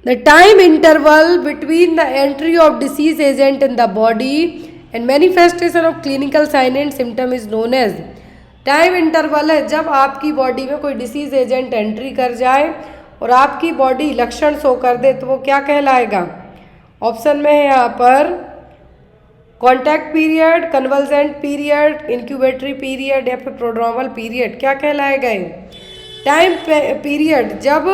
S1: the time interval between the entry of disease agent in the body and manifestation of clinical sign and symptom is known as। Time interval है जब आपकी body में कोई डिसीज एजेंट एंट्री कर जाए और आपकी बॉडी लक्षण शो कर दे तो वो क्या कहलाएगा। ऑप्शन में है यहाँ पर contact period, convulsant period, इंक्यूबेटरी period या फिर प्रोड्रोमल पीरियड। क्या कहलाएगा ये। टाइम पीरियड जब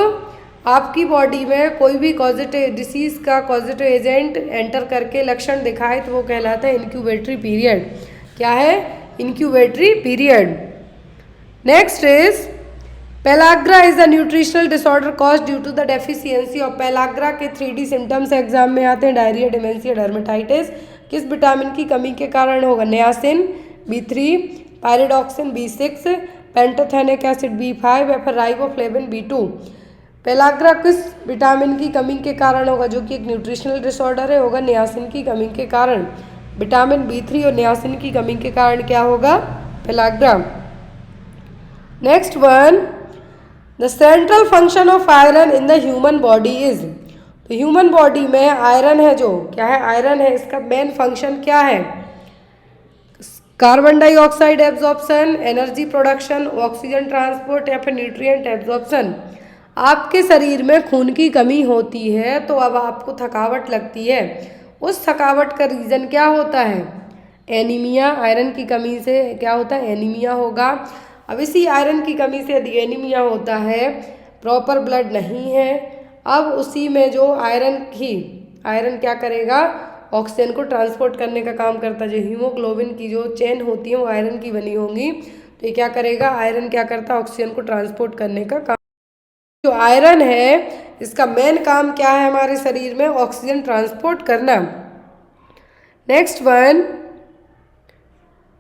S1: आपकी बॉडी में कोई भी कॉजेटिव डिसीज का कॉजेटिव एजेंट एंटर करके लक्षण दिखाए तो वो कहलाता है इंक्यूबेटरी पीरियड। क्या है, incubatory period. Next is pellagra is a nutritional disorder cause due to the deficiency of. Pellagra के 3D सिम्टम्स एग्जाम में आते हैं, डायरिया, डिमेंशिया, डर्मेटाइटिस। किस विटामिन की कमी के कारण होगा। Niacin B3, pyridoxine B6, pantothenic acid B5 या फिर राइबोफ्लेविन B2। पेलाग्रा किस विटामिन की कमी के कारण होगा, जो कि एक न्यूट्रिशनल डिसऑर्डर है, होगा नियासिन की कमी के कारण। विटामिन B3 और नियासिन की कमी के कारण क्या होगा, pellagra. Next one, the central function of iron in the human body is. तो ह्यूमन बॉडी में आयरन है, जो क्या है, आयरन है, इसका मेन फंक्शन क्या है। Carbon dioxide absorption, energy production, oxygen transport या फिर न्यूट्रिएंट एब्जॉर्प्शन। आपके शरीर में खून की कमी होती है तो अब आपको थकावट लगती है, उस थकावट का रीज़न क्या होता है, एनीमिया। आयरन की कमी से क्या होता है, एनीमिया होगा। अब इसी आयरन की कमी से यदि एनीमिया होता है, प्रॉपर ब्लड नहीं है, अब उसी में जो आयरन क्या करेगा, ऑक्सीजन को ट्रांसपोर्ट करने का काम करता है। जो हीमोग्लोबिन की जो चेन होती है वो आयरन की बनी होंगी, तो ये क्या करेगा, आयरन क्या करता है, ऑक्सीजन को ट्रांसपोर्ट करने का काम। जो आयरन है इसका मेन काम क्या है हमारे शरीर में, ऑक्सीजन ट्रांसपोर्ट करना। Next one,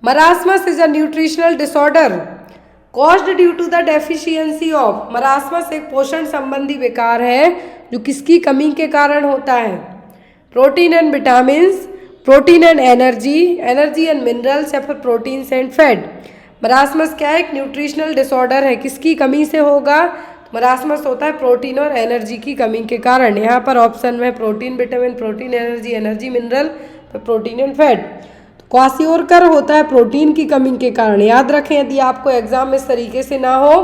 S1: marasmus is a nutritional disorder caused due to the deficiency of. Marasmus एक पोषण संबंधी विकार है जो किसकी कमी के कारण होता है, protein and vitamins, protein and energy and minerals या फिर प्रोटीन्स एंड फैट। मरासमस क्या है, एक न्यूट्रिशनल डिसऑर्डर है, किसकी कमी से होगा, मरासमस होता है प्रोटीन और एनर्जी की कमी के कारण। यहाँ पर ऑप्शन में protein, vitamin, protein, energy, mineral, protein and fat. Kwashiorkor होता है प्रोटीन की कमी के कारण। याद रखें, यदि आपको एग्जाम इस तरीके से ना हो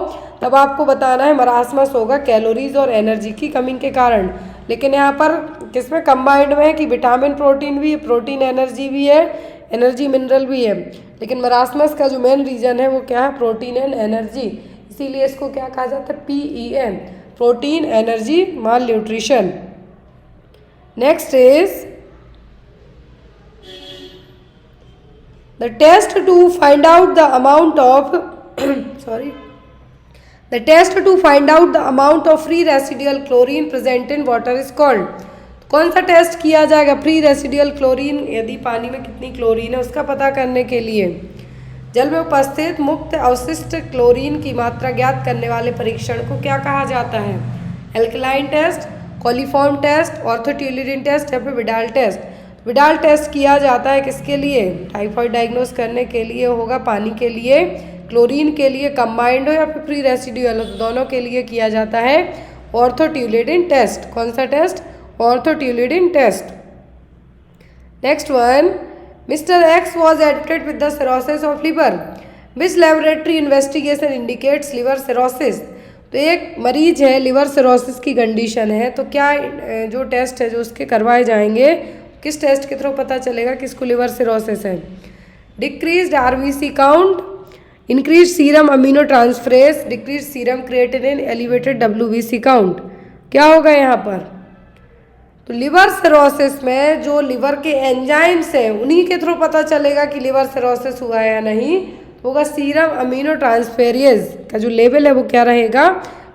S1: तब आपको बताना है मरासमस होगा कैलोरीज और एनर्जी की कमी के कारण। लेकिन यहाँ पर किसमें कंबाइंड में है कि विटामिन प्रोटीन भी है, प्रोटीन एनर्जी भी है, एनर्जी मिनरल भी है। लेकिन मरासमस का जो मेन रीजन है वो क्या है, प्रोटीन एंड एनर्जी। इसीलिए इसको क्या कहा जाता है, PEN, protein energy mall nutrition. Next is the test to find out the amount of the test to find out the amount of free residual chlorine present in water is called। कौन सा test किया जाएगा, free residual chlorine, यदि पानी में कितनी chlorine है उसका पता करने के लिए। जल में उपस्थित मुक्त अवशिष्ट क्लोरीन की मात्रा ज्ञात करने वाले परीक्षण को क्या कहा जाता है, alkaline test, coliform test, orthotolidine test या फिर विडाल टेस्ट। विडाल टेस्ट किया जाता है किसके लिए, टाइफाइड डायग्नोस करने के लिए होगा, पानी के लिए, क्लोरीन के लिए कंबाइंड हो या फिर फ्री रेसिडुअल हो, दोनों के लिए किया जाता है ऑर्थोट्यूलिडीन टेस्ट। कौन सा test, orthotolidine test. Next one, mister X was addicted with the cirrhosis of liver, which laboratory investigation indicates liver cirrhosis. तो एक मरीज है, लिवर सिरोसिस की कंडीशन है, तो क्या जो टेस्ट है जो उसके करवाए जाएंगे, किस टेस्ट के थ्रू पता चलेगा किसको लिवर सिरोसिस है। Decreased RBC count, increase serum amino transferase, decrease serum creatinine, elevated WBC count. क्या होगा यहाँ पर, तो लिवर सिरोसिस में जो लिवर के एंजाइम्स हैं उन्हीं के थ्रू पता चलेगा कि लिवर सिरोसिस हुआ है या नहीं, तो होगा सीरम अमीनो ट्रांसफेरेज का जो लेवल है वो क्या रहेगा,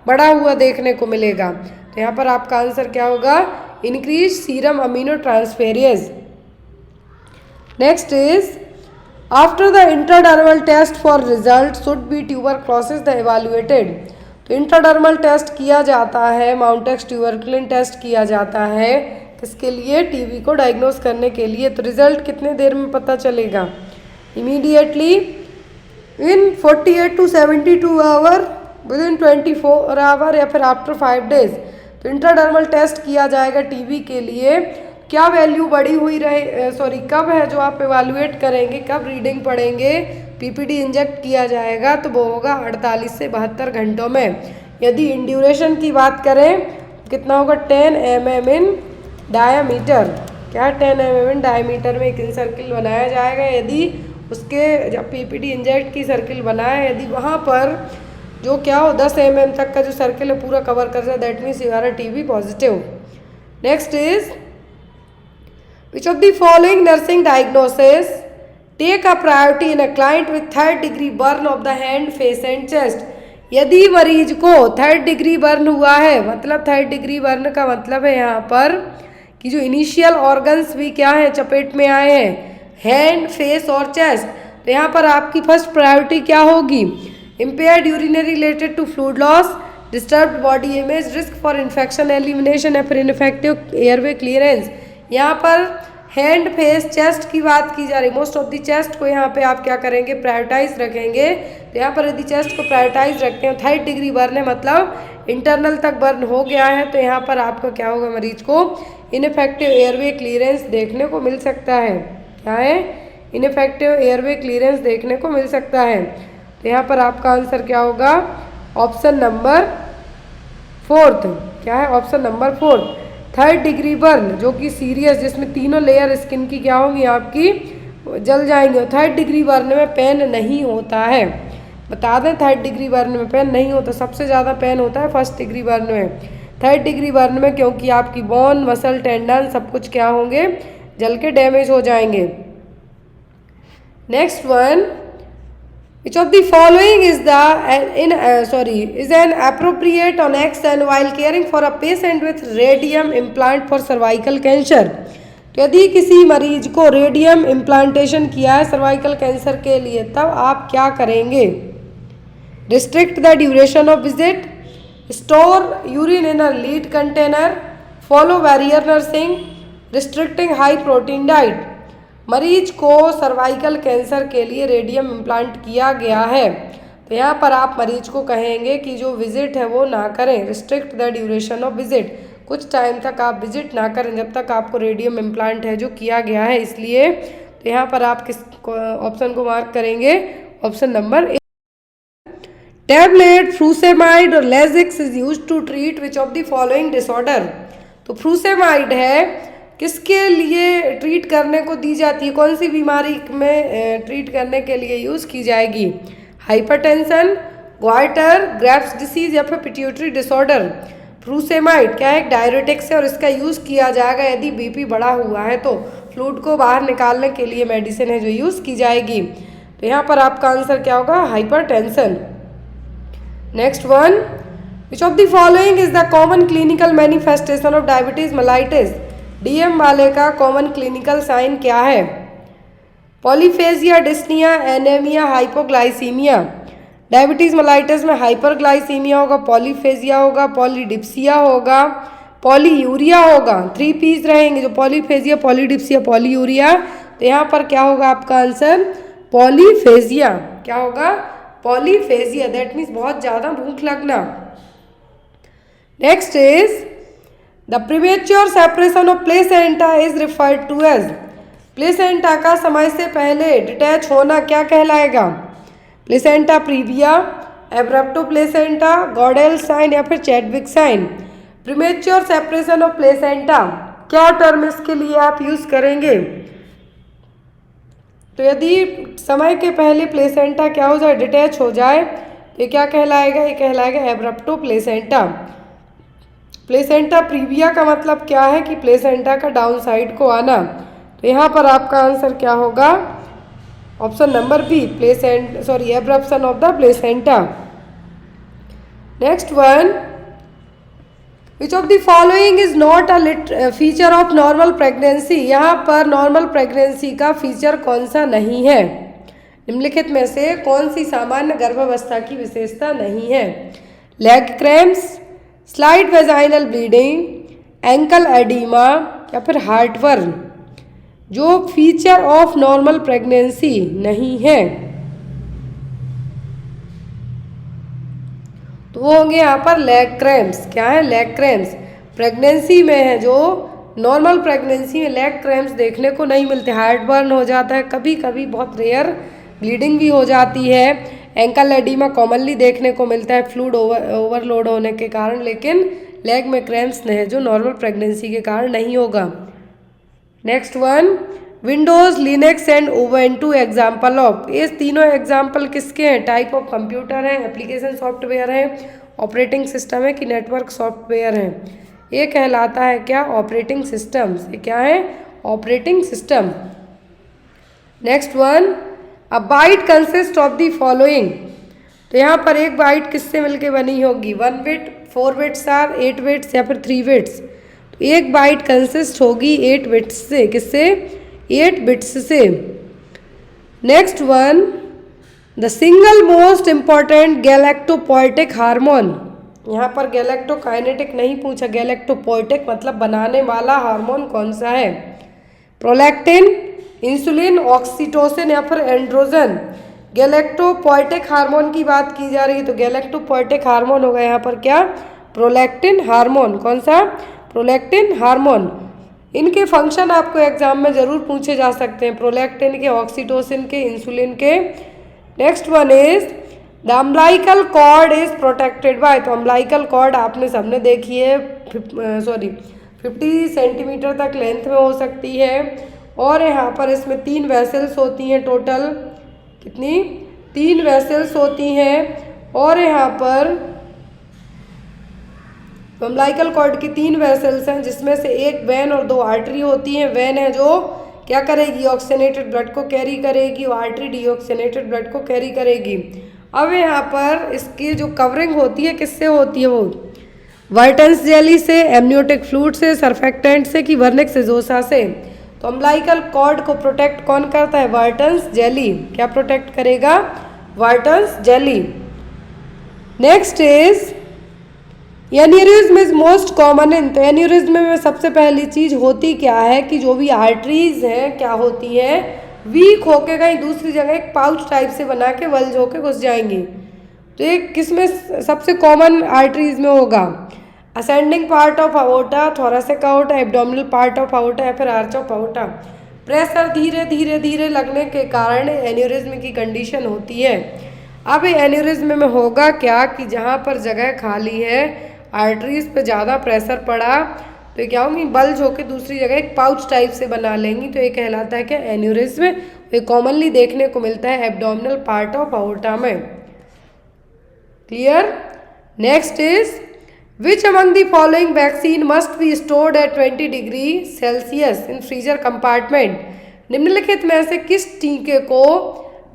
S1: बढ़ा हुआ देखने को मिलेगा। तो यहाँ पर आपका आंसर क्या होगा, increase serum amino transferase. Next is after the intradermal test for result should be tuberculosis the evaluated. तो इंट्राडर्मल टेस्ट किया जाता है, माउंटेक्स ट्यूबरक्लिन टेस्ट किया जाता है किसके लिए, टीबी को डायग्नोस करने के लिए। तो रिजल्ट कितने देर में पता चलेगा, immediately, in 48 to 72 hour, within 24 hour या फिर आफ्टर 5 डेज। तो इंट्राडर्मल टेस्ट किया जाएगा टीबी के लिए। क्या वैल्यू बढ़ी हुई रहे, कब है जो आप इवैल्यूएट करेंगे, कब रीडिंग पढ़ेंगे, पीपीडी इंजेक्ट किया जाएगा तो वो होगा 48 से 72 घंटों में। यदि इन ड्यूरेशन की बात करें कितना होगा 10 mm इन डायामीटर। क्या 10 mm इन डायामीटर में एक इन सर्किल बनाया जाएगा। यदि उसके जब पीपीडी इंजेक्ट की सर्किल बनाए यदि वहाँ पर जो क्या हो 10 mm तक का जो सर्किल है पूरा कवर कर जाए that means you are a TB positive. Next is which of the following nursing diagnosis take a priority in a client with 3rd degree burn of the hand, face and chest। यदि मरीज को 3rd degree burn हुआ है मतलब 3rd degree burn का मतलब है यहाँ पर कि जो इनिशियल ऑर्गन्स भी क्या है चपेट में आए हैं हैंड, फेस और चेस्ट। तो यहाँ पर आपकी फर्स्ट प्रायोरिटी क्या होगी impaired urinary related to fluid loss, disturbed body image, risk for infection elimination या फिर इनफेक्टिव एयरवे क्लियरेंस। यहाँ पर हैंड, फेस, चेस्ट की बात की जा रही। मोस्ट ऑफ दी चेस्ट को यहाँ पे आप क्या करेंगे प्रायोरिटाइज रखेंगे। तो यहाँ पर यदि चेस्ट को प्रायोरिटाइज रखते हैं 3rd डिग्री बर्न है मतलब इंटरनल तक बर्न हो गया है तो यहाँ पर आपका क्या होगा मरीज को इनफेक्टिव एयरवे क्लियरेंस देखने को मिल सकता है। क्या है इनफेक्टिव एयरवे क्लियरेंस देखने को मिल सकता है। तो यहाँ पर आपका आंसर क्या होगा ऑप्शन नंबर 4th। क्या है option number 4th 3rd degree burn जो कि सीरियस जिसमें तीनों लेयर स्किन की क्या होंगी आपकी जल जाएंगे। 3rd डिग्री बर्न में पेन नहीं होता है बता दें 3rd डिग्री बर्न में पेन नहीं होता। सबसे ज़्यादा पेन होता है 1st डिग्री बर्न में। 3rd डिग्री बर्न में क्योंकि आपकी बोन मसल टेंडन सब कुछ क्या होंगे जल के डैमेज हो जाएंगे। Next one which of the following is an appropriate on action while caring for a patient with radium implant for cervical cancer। तो यदि किसी मरीज को रेडियम इम्प्लांटेशन किया है सर्वाइकल कैंसर के लिए तब आप क्या करेंगे restrict the duration of visit, store urine in a lead container, follow barrier nursing, restricting high protein diet. मरीज को सर्वाइकल कैंसर के लिए रेडियम इम्प्लांट किया गया है तो यहाँ पर आप मरीज को कहेंगे कि जो विजिट है वो ना करें, restrict the duration of visit, कुछ टाइम तक आप विजिट ना करें जब तक आपको रेडियम इम्प्लांट है जो किया गया है इसलिए। तो यहाँ पर आप किस ऑप्शन को मार्क करेंगे ऑप्शन नंबर 8। टैबलेट फ्रूसेमाइड और Lasix is use to treat which of the following disorder. तो फ्रूसेमाइड है किसके लिए ट्रीट करने को दी जाती है, कौन सी बीमारी में ट्रीट करने के लिए यूज़ की जाएगी हाइपरटेंशन, ग्वाइटर, ग्रेव्स डिसीज या फिर पिट्यूटरी डिसऑर्डर। फ्रूसेमाइड क्या है एक डायरेटिक्स है और इसका यूज़ किया जाएगा यदि बीपी बढ़ा हुआ है तो फ्लूइड को बाहर निकालने के लिए मेडिसिन है जो यूज़ की जाएगी। तो यहाँ पर आपका आंसर क्या होगा hypertension. Next one which of the following is the common clinical manifestation of diabetes mellitus. DM वाले का कॉमन क्लिनिकल साइन क्या है polyphagia, dyspnoea, anaemia, hypoglycaemia. Diabetes mellitus में हाइपरग्लाइसीमिया होगा, पॉलीफेजिया होगा, पॉलीडिप्सिया होगा, पॉलीयूरिया होगा। 3 P's रहेंगे जो पॉलीफेजिया, पॉलीडिप्सिया, पॉलीयूरिया। तो यहाँ पर क्या होगा आपका आंसर पॉलीफेजिया। क्या होगा पॉलीफेजिया दैट मीन्स बहुत ज़्यादा भूख लगना। Next is the premature separation of placenta is referred to as. Placenta का समय से पहले डिटैच होना क्या कहलाएगा placenta previa, abruptio placenta, Goodell sign या फिर Chadwick sign. Premature separation of placenta क्या टर्म इसके लिए आप यूज करेंगे तो यदि समय के पहले प्लेसेंटा क्या हो जाए डिटैच हो जाए तो ये क्या कहलाएगा ये कहलाएगा एब्रप्टो प्लेसेंटा। प्लेसेंटा प्रीविया का मतलब क्या है कि प्लेसेंटा का डाउन साइड को आना। तो यहाँ पर आपका आंसर क्या होगा option number B abruption of the placenta. Next one which of the following is not a feature of normal pregnancy. यहाँ पर नॉर्मल प्रेगनेंसी का फीचर कौन सा नहीं है निम्नलिखित में से कौन सी सामान्य गर्भावस्था की विशेषता नहीं है leg cramps, slide vaginal bleeding, ankle oedema या फिर हार्टवर्म। जो फीचर ऑफ नॉर्मल प्रेगनेंसी नहीं है तो वो होंगे यहाँ पर लेग क्रैम्प्स। क्या है लेग क्रैम्प्स प्रेगनेंसी में है जो नॉर्मल प्रेगनेंसी में लेग क्रैम्प्स देखने को नहीं मिलते। हार्टबर्न हो जाता है कभी कभी बहुत रेयर ब्लीडिंग भी हो जाती है। एंकल एडिमा कॉमनली देखने को मिलता है फ्लूइड ओवरलोड होने के कारण, लेकिन लेग में क्रैम्प्स है जो नॉर्मल प्रेगनेंसी के कारण नहीं होगा। Next one, Windows, Linux and Ubuntu example of. ये तीनों एग्जाम्पल किसके हैं? टाइप ऑफ कंप्यूटर है, एप्लीकेशन सॉफ्टवेयर है, ऑपरेटिंग सिस्टम है कि नेटवर्क सॉफ्टवेयर है? ये कहलाता है क्या? Operating systems. ये क्या है? Operating system. Next one, a byte consist of the following. तो यहाँ पर एक बाइट किससे मिलके बनी होगी? 1 बिट, 4 बिट्स आर 8 बिट्स या फिर 3 बिट्स? तो एक बाइट कंसिस्ट होगी 8 बिट्स से। किससे? 8 बिट्स से। Next one, the single most important galactopoietic hormone. यहाँ पर गैलेक्टोकाइनेटिक नहीं पूछा, गैलेक्टोपोएटिक मतलब बनाने वाला हार्मोन कौन सा है? प्रोलैक्टिन, इंसुलिन, ऑक्सीटोसिन या फिर एंड्रोजन? गैलेक्टोपोएटिक हार्मोन की बात की जा रही है तो गैलेक्टोपोएटिक हार्मोन होगा यहाँ पर क्या? Prolactin hormone. कौन सा? Prolactin hormone. इनके फंक्शन आपको एग्जाम में जरूर पूछे जा सकते हैं, प्रोलैक्टिन के, ऑक्सीटोसिन के, इंसुलिन के। Next one is the umbilical cord is protected by. तो अम्बिलिकल कॉर्ड आपने सबने देखी है, 50 सेंटीमीटर तक लेंथ में हो सकती है और यहाँ पर इसमें 3 वेसल्स होती हैं टोटल। कितनी? 3 वेसल्स होती हैं और यहाँ पर अम्बिलिकल कॉर्ड की 3 वेसल्स हैं जिसमें से एक वेन और 2 आर्टरी होती हैं। वेन है जो क्या करेगी? ऑक्सीजनेटेड ब्लड को कैरी करेगी और आर्टरी डीऑक्सीजनेटेड ब्लड को कैरी करेगी। अब यहाँ पर इसकी जो कवरिंग होती है किससे होती है? वो वर्टेंस जेली से, एमनियोटिक फ्लूइड से, सर्फेक्टेंट से कि वर्निक सिजोसा से? तो अम्बिलिकल कॉर्ड को प्रोटेक्ट कौन करता है? वर्टेंस जेली। क्या प्रोटेक्ट करेगा? Wharton's jelly. Next is aneurysm is most common in. तो एन्यूरिज्म में सबसे पहली चीज होती क्या है कि जो भी आर्टरीज हैं क्या होती हैं? वीक होके कहीं दूसरी जगह एक पाउच टाइप से बना के वल्ज होके घुस जाएंगी। तो ये किसमें सबसे कॉमन आर्टरीज में होगा? Ascending part of aorta, thoracic aorta, abdominal part of aorta या फिर आर्च ऑफ अओर्टा? प्रेशर धीरे धीरे धीरे लगने के कारण एन्यूरिज्म की कंडीशन होती है। अब एन्यूरिज्म में होगा क्या कि जहाँ पर जगह खाली है, आर्टरीज पे ज़्यादा प्रेशर पड़ा तो क्या होंगी? बल्ज होकर दूसरी जगह एक पाउच टाइप से बना लेंगी। तो ये कहलाता है क्या? एन्यूरिज्म। ये कॉमनली देखने को मिलता है एब्डोमिनल पार्ट ऑफ अओर्टा में। Clear? Next is which among the following vaccine must be stored at 20 degree Celsius in freezer compartment? निम्नलिखित में से किस टीके को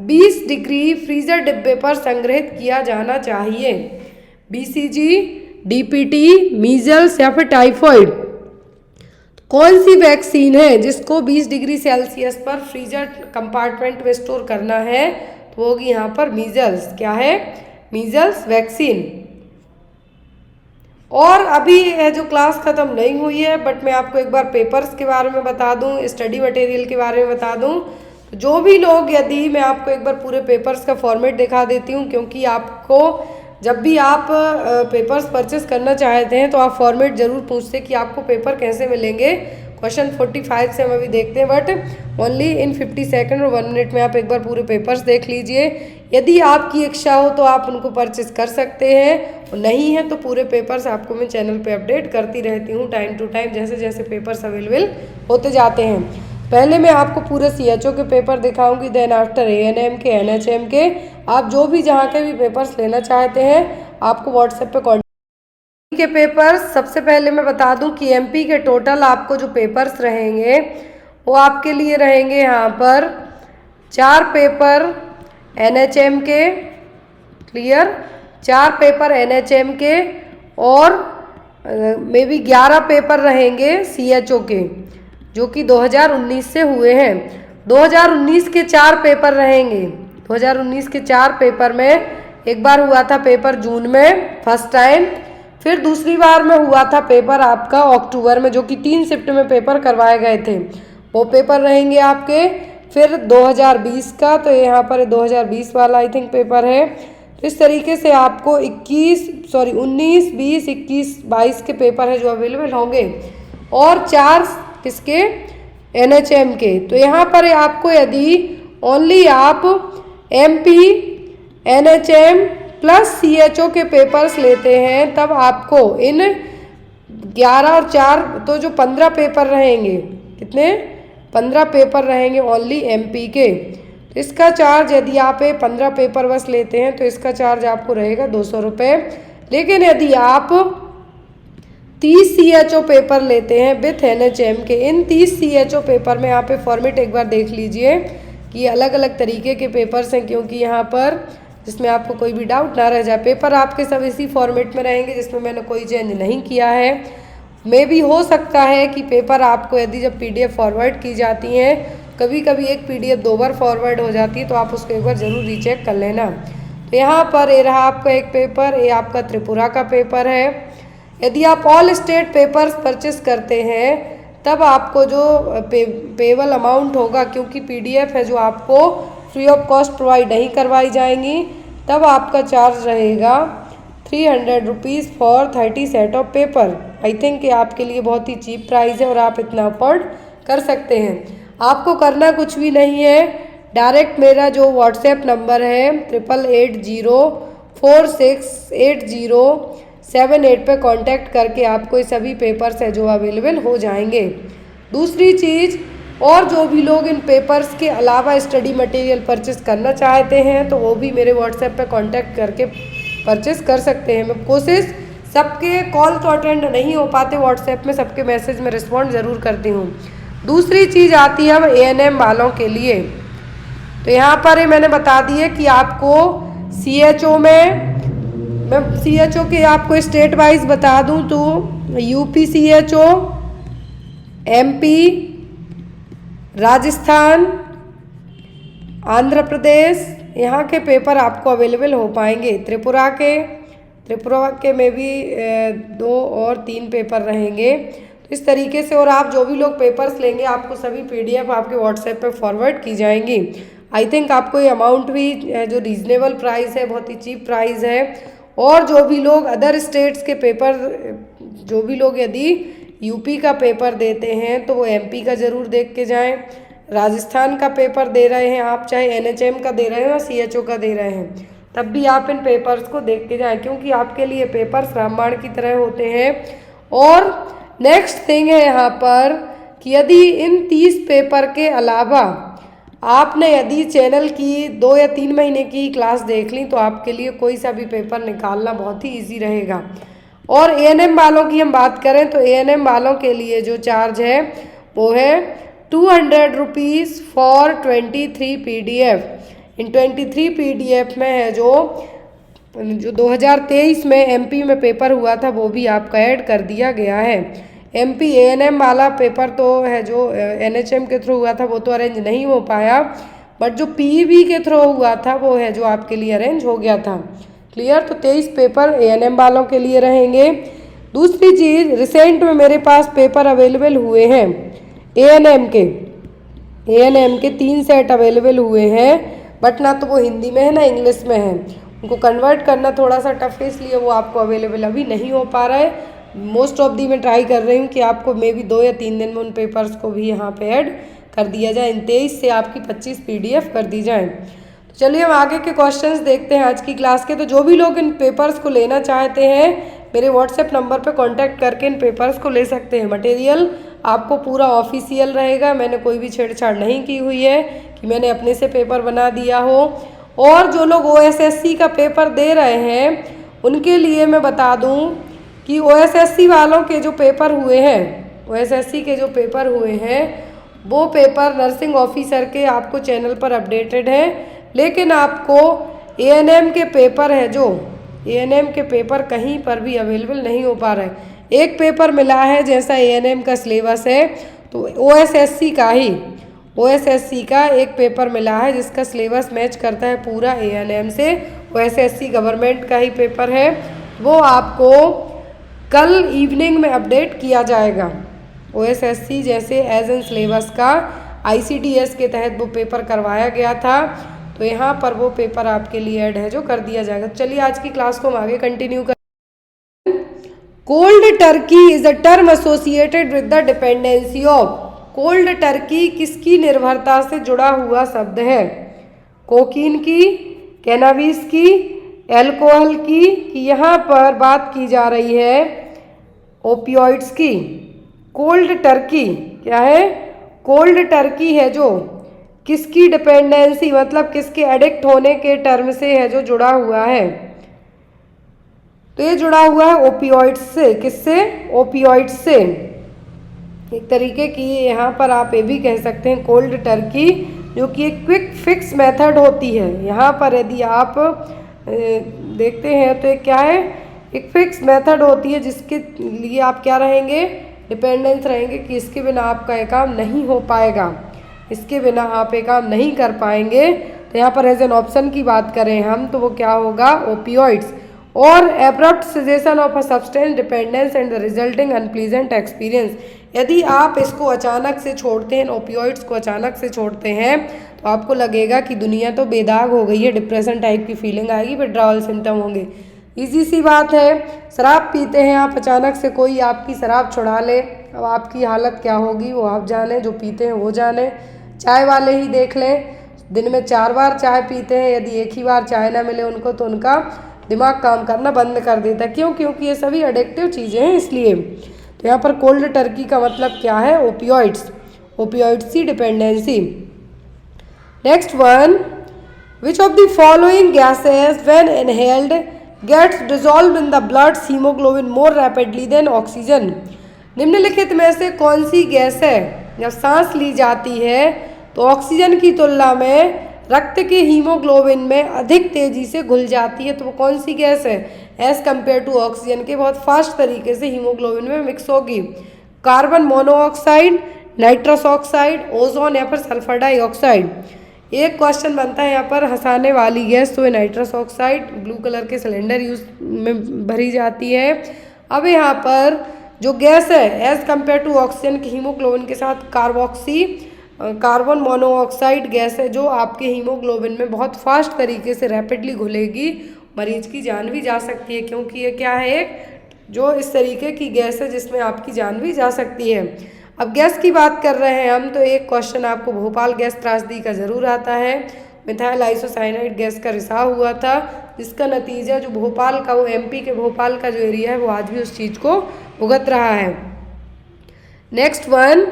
S1: 20 डिग्री फ्रीजर डिब्बे पर संग्रहित किया जाना चाहिए? BCG, DPT, मीजल्स या फिर टाइफॉइड? कौन सी वैक्सीन है जिसको 20 डिग्री सेल्सियस पर फ्रीजर कंपार्टमेंट में स्टोर करना है? तो होगी यहाँ पर मीजल्स। क्या है? Measles vaccine. और अभी ये जो क्लास ख़त्म नहीं हुई है बट मैं आपको एक बार पेपर्स के बारे में बता दूं, स्टडी मटेरियल के बारे में बता दूं। जो भी लोग, यदि मैं आपको एक बार पूरे पेपर्स का फॉर्मेट दिखा देती हूं क्योंकि आपको जब भी आप पेपर्स परचेस करना चाहते हैं तो आप फॉर्मेट ज़रूर पूछते कि आपको पेपर कैसे मिलेंगे। क्वेश्चन 45 से हम अभी देखते हैं बट ओनली इन 50 सेकंड और 1 मिनट में आप एक बार पूरे पेपर्स देख लीजिए। यदि आपकी इच्छा हो तो आप उनको परचेस कर सकते हैं और नहीं है तो पूरे पेपर्स आपको मैं चैनल पे अपडेट करती रहती हूँ टाइम टू टाइम, जैसे जैसे पेपर्स अवेलेबल होते जाते हैं। पहले मैं आपको पूरे CHO के पेपर दिखाऊंगी, देन आफ्टर ANM के, NHM के। आप जो भी जहाँ के भी पेपर्स लेना चाहते हैं आपको व्हाट्सएप पे कॉन्टेक्ट के पेपर्स। सबसे पहले मैं बता दूं कि MP के टोटल आपको जो पेपर्स रहेंगे वो आपके लिए रहेंगे यहाँ पर 4 पेपर NHM के। क्लियर? 4 पेपर NHM के और मे बी 11 पेपर रहेंगे CHO के जो कि 2019 से हुए हैं। 2019 के 4 पेपर रहेंगे। 2019 के 4 पेपर में एक बार हुआ था पेपर जून में फर्स्ट टाइम, फिर दूसरी बार में हुआ था पेपर आपका अक्टूबर में, जो कि 3 शिफ्ट में पेपर करवाए गए थे। वो पेपर रहेंगे आपके। फिर 2020 का, तो यहाँ पर 2020 वाला आई थिंक पेपर है। तो इस तरीके से आपको 19, 20, 21, 22 के पेपर है जो अवेलेबल होंगे और 4 किसके? NHM के। तो यहाँ पर आपको यदि ओनली आप MP, NHM प्लस CHO के पेपर्स लेते हैं तब आपको इन 11 और 4 तो जो 15 पेपर रहेंगे, कितने 15 पेपर रहेंगे ओनली MP के, तो इसका चार्ज यदि आप 15 पेपर बस लेते हैं तो इसका चार्ज आपको रहेगा 200 रुपये। लेकिन यदि आप 30 CHO पेपर लेते हैं विथ NHM के, इन 30 CHO पेपर में यहाँ पे फॉर्मेट एक बार देख लीजिए कि अलग अलग तरीके के पेपर्स हैं, क्योंकि यहाँ पर जिसमें आपको कोई भी डाउट ना रह जाए, पेपर आपके सब इसी फॉर्मेट में रहेंगे जिसमें मैंने कोई चेंज नहीं किया है। मे भी हो सकता है कि पेपर आपको यदि जब PDF फॉरवर्ड की जाती हैं, कभी कभी एक PDF 2 बार फॉरवर्ड हो जाती है, तो आप उसको एक बार ज़रूर रीचेक कर लेना। तो यहाँ पर ये रहा आपका एक पेपर, ये आपका त्रिपुरा का पेपर है। यदि आप ऑल स्टेट पेपर्स परचेस करते हैं तब आपको जो पेबल अमाउंट होगा, क्योंकि PDF है जो आपको फ्री ऑफ कॉस्ट प्रोवाइड नहीं करवाई जाएंगी, तब आपका चार्ज रहेगा 300 rupees for 30 set of paper. I think कि आपके लिए बहुत ही चीप प्राइस है और आप इतना अफोर्ड कर सकते हैं। आपको करना कुछ भी नहीं है, डायरेक्ट मेरा जो व्हाट्सएप नंबर है 8880468078 पे कांटेक्ट करके आपको ये सभी पेपर्स है जो अवेलेबल हो जाएंगे। दूसरी चीज़, और जो भी लोग इन पेपर्स के अलावा स्टडी मटेरियल परचेस करना चाहते हैं तो वो भी मेरे व्हाट्सएप पे कांटेक्ट करके परचेस कर सकते हैं। मैं कोशिश, सबके कॉल तो अटेंड नहीं हो पाते व्हाट्सएप में, सबके मैसेज में रिस्पॉन्ड ज़रूर करती हूँ। दूसरी चीज़ आती है अब ANM वालों के लिए, तो यहाँ पर मैंने बता दी है कि आपको CHO में, मैं CHO के आपको स्टेट वाइज बता दूँ तो UP CHO, MP, Rajasthan, Andhra Pradesh, यहाँ के पेपर आपको अवेलेबल हो पाएंगे। त्रिपुरा के में भी 2 और 3 पेपर रहेंगे। तो इस तरीके से, और आप जो भी लोग पेपर्स लेंगे आपको सभी PDF आपके व्हाट्सएप पे फॉरवर्ड की जाएंगी। आई थिंक आपको ये अमाउंट भी जो रीजनेबल प्राइस है, बहुत ही चीप प्राइस है। और जो भी लोग अदर स्टेट्स के पेपर, जो भी लोग यदि UP का पेपर देते हैं तो वो MP का ज़रूर देख के जाएं। राजस्थान का पेपर दे रहे हैं आप, चाहे NHM का दे रहे हो या CHO का दे रहे हैं, तब भी आप इन पेपर्स को देख के जाएं, क्योंकि आपके लिए पेपर्स रामबाण की तरह होते हैं। और नेक्स्ट थिंग है यहाँ पर कि यदि इन 30 पेपर के अलावा आपने यदि चैनल की 2 या 3 महीने की क्लास देख ली तो आपके लिए कोई सा भी पेपर निकालना बहुत ही ईजी रहेगा। और ANM वालों की हम बात करें तो ANM वालों के लिए जो चार्ज है वो है 200 rupees for 23 PDF। In 23 PDF में है जो 2023 में MP में पेपर हुआ था वो भी आपका ऐड कर दिया गया है। MP ANM वाला पेपर तो है जो NHM के थ्रू हुआ था वो तो अरेंज नहीं हो पाया, बट जो PEB के थ्रू हुआ था वो है जो आपके लिए अरेंज हो गया था। क्लियर? तो 23 पेपर ANM वालों के लिए रहेंगे। दूसरी चीज़, रिसेंट में मेरे पास पेपर अवेलेबल हुए हैं ANM के 3 सेट अवेलेबल हुए हैं, बट ना तो वो हिंदी में है ना इंग्लिश में है, उनको कन्वर्ट करना थोड़ा सा टफ है, इसलिए वो आपको अवेलेबल अभी नहीं हो पा रहा है। मोस्ट ऑफ दी मैं ट्राई कर रही हूँ कि आपको मे बी 2 या 3 दिन में उन पेपर्स को भी यहाँ पे ऐड कर दिया जाए। इन 23 से आपकी 25 PDF कर दी जाए। तो चलिए हम आगे के क्वेश्चंस देखते हैं आज की क्लास के। तो जो भी लोग इन पेपर्स को लेना चाहते हैं मेरे व्हाट्सएप नंबर पे कांटेक्ट करके इन पेपर्स को ले सकते हैं। मटेरियल आपको पूरा ऑफिशियल रहेगा, मैंने कोई भी छेड़छाड़ नहीं की हुई है कि मैंने अपने से पेपर बना दिया हो। और जो लोग OSSC का पेपर दे रहे हैं उनके लिए मैं बता दूं कि OSSC वालों के जो पेपर हुए हैं, OSSC के जो पेपर हुए हैं वो पेपर नर्सिंग ऑफिसर के आपको चैनल पर अपडेटेड है, लेकिन आपको ANM के पेपर है जो ANM के पेपर कहीं पर भी अवेलेबल नहीं हो पा रहा है। एक पेपर मिला है जैसा ANM का सिलेबस है तो OSSC का एक पेपर मिला है जिसका सिलेबस मैच करता है पूरा ANM से। OSSC गवर्नमेंट का ही पेपर है, वो आपको कल इवनिंग में अपडेट किया जाएगा। OSSC जैसे एज एन सिलेबस का ICDS के तहत वो पेपर करवाया गया था, तो यहाँ पर वो पेपर आपके लिए ऐड है जो कर दिया जाएगा। चलिए आज की क्लास को हम आगे कंटिन्यू कर। Cold Turkey is a term associated with the dependency of. Cold Turkey किसकी निर्भरता से जुड़ा हुआ शब्द है? कोकीन की, कैनाबिस की, एल्कोहल की, कि यहाँ पर बात की जा रही है ओपियोइड्स की। कोल्ड टर्की क्या है? कोल्ड टर्की है जो किसकी डिपेंडेंसी मतलब किसके एडिक्ट होने के टर्म से है जो जुड़ा हुआ है? तो ये जुड़ा हुआ है ओपियोइड्स से। किससे? ओपियोइड्स से। एक तरीके की यहाँ पर आप ये भी कह सकते हैं कोल्ड टर्की, जो कि एक क्विक फिक्स मेथड होती है। यहाँ पर यदि आप देखते हैं तो क्या है? एक फिक्स मेथड होती है जिसके लिए आप क्या रहेंगे? डिपेंडेंस रहेंगे कि इसके बिना आपका ये काम नहीं हो पाएगा, इसके बिना आप ये काम नहीं कर पाएंगे। तो यहाँ पर एज एन ऑप्शन की बात करें हम तो वो क्या होगा? ओपियोइड्स। और abrupt cessation of a substance dependence and the resulting unpleasant experience. यदि आप इसको अचानक से छोड़ते हैं, ओपियोइड्स को अचानक से छोड़ते हैं, तो आपको लगेगा कि दुनिया तो बेदाग हो गई है, डिप्रेशन टाइप की फीलिंग आएगी, विड्रॉल सिम्टम होंगे। इजी सी बात है। शराब पीते हैं आप, अचानक से कोई आपकी शराब छुड़ा ले, अब आपकी हालत क्या होगी वो आप जाने, जो पीते हैं वो जाने। चाय वाले ही देख लें, दिन में 4 बार चाय पीते हैं, यदि एक ही बार चाय ना मिले उनको तो उनका दिमाग काम करना बंद कर देता है। क्यों? क्योंकि ये सभी एडिक्टिव चीज़ें हैं इसलिए। तो यहाँ पर कोल्ड टर्की का मतलब क्या है? ओपियोइड्स, ओपियोइड्स की dependency. Next one, which of the following gases when inhaled gets dissolve in the blood haemoglobin more rapidly than oxygen. निम्नलिखित में से कौन सी गैस है जब सांस ली जाती है तो ऑक्सीजन की तुलना में रक्त के हीमोग्लोबिन में अधिक तेजी से घुल जाती है? तो वो कौन सी गैस है? एज कम्पेयर टू ऑक्सीजन के बहुत फास्ट तरीके से हीमोग्लोबिन में मिक्स होगी। Carbon monoxide, nitrous oxide, ozone या फिर सल्फर डाइऑक्साइड। एक क्वेश्चन बनता है यहाँ पर हंसाने वाली गैस, तो ये नाइट्रस ऑक्साइड ब्लू कलर के सिलेंडर यूज में भरी जाती है। अब यहाँ पर जो गैस है एज कम्पेयर टू ऑक्सीजन के हीमोग्लोबिन के साथ कार्बन मोनोऑक्साइड गैस है जो आपके हीमोग्लोबिन में बहुत फास्ट तरीके से रैपिडली घुलेगी, मरीज की जान भी जा सकती है, क्योंकि ये क्या है? एक जो इस तरीके की गैस है जिसमें आपकी जान भी जा सकती है। अब गैस की बात कर रहे हैं हम, तो एक क्वेश्चन आपको भोपाल गैस त्रासदी का ज़रूर आता है। मिथाइल आइसोसाइनाइड गैस का रिसाव हुआ था, जिसका नतीजा जो भोपाल का, वो एमपी के भोपाल का जो एरिया है वो आज भी उस चीज़ को भुगत रहा है। Next one,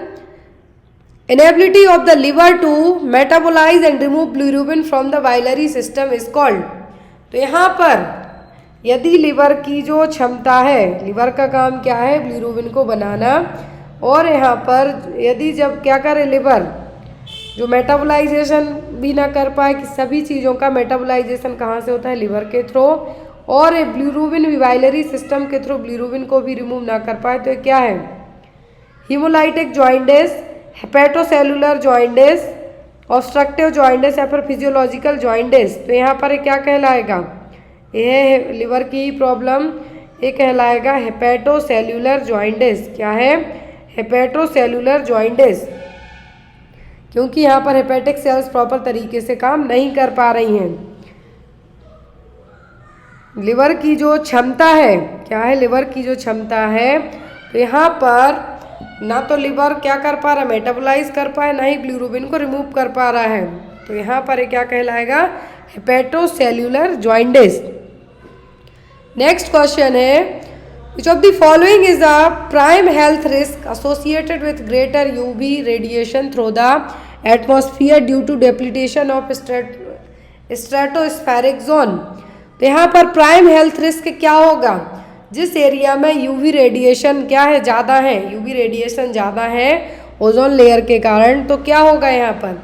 S1: inability of the liver to metabolise and remove bilirubin from the biliary system is called. तो यहाँ पर यदि लिवर की जो क्षमता है, लिवर का काम क्या है? बिलिरुबिन को बनाना। और यहाँ पर यदि जब क्या करे लिवर, जो मेटाबोलाइजेशन भी ना कर पाए, कि सभी चीज़ों का मेटाबोलाइजेशन कहाँ से होता है? लिवर के थ्रू। और बिलिरुबिन भी बाइलरी सिस्टम के थ्रू बिलिरुबिन को भी रिमूव ना कर पाए, तो ये क्या है? Haemolytic jaundice, hepatocellular jaundice, obstructive jaundice या फिर फिजियोलॉजिकल जॉइंडिस। तो यहाँ पर क्या कहलाएगा? यह लिवर की प्रॉब्लम, ये कहलाएगा हेपेटोसेलुलर जॉइंडिस। क्या है? हेपेटोसेलुलर जॉइंडिस, क्योंकि यहाँ पर हेपेटिक सेल्स प्रॉपर तरीके से काम नहीं कर पा रही हैं। लिवर की जो क्षमता है, क्या है? लिवर की जो क्षमता है, तो यहाँ पर ना तो लिवर क्या कर पा रहा है? मेटाबोलाइज कर पाए, ना ही बिलिरुबिन को रिमूव कर पा रहा है। तो यहाँ पर क्या कहलाएगा? Hepatocellular jaundice. नेक्स्ट क्वेश्चन है, which of the following is a prime health risk associated with greater UV radiation through the atmosphere due to depletion of stratospheric zone. तो यहाँ पर प्राइम हेल्थ रिस्क क्या होगा? जिस एरिया में UV radiation क्या है? ज़्यादा है, यूवी रेडिएशन ज़्यादा है ओजोन लेयर के कारण। तो क्या होगा यहाँ पर?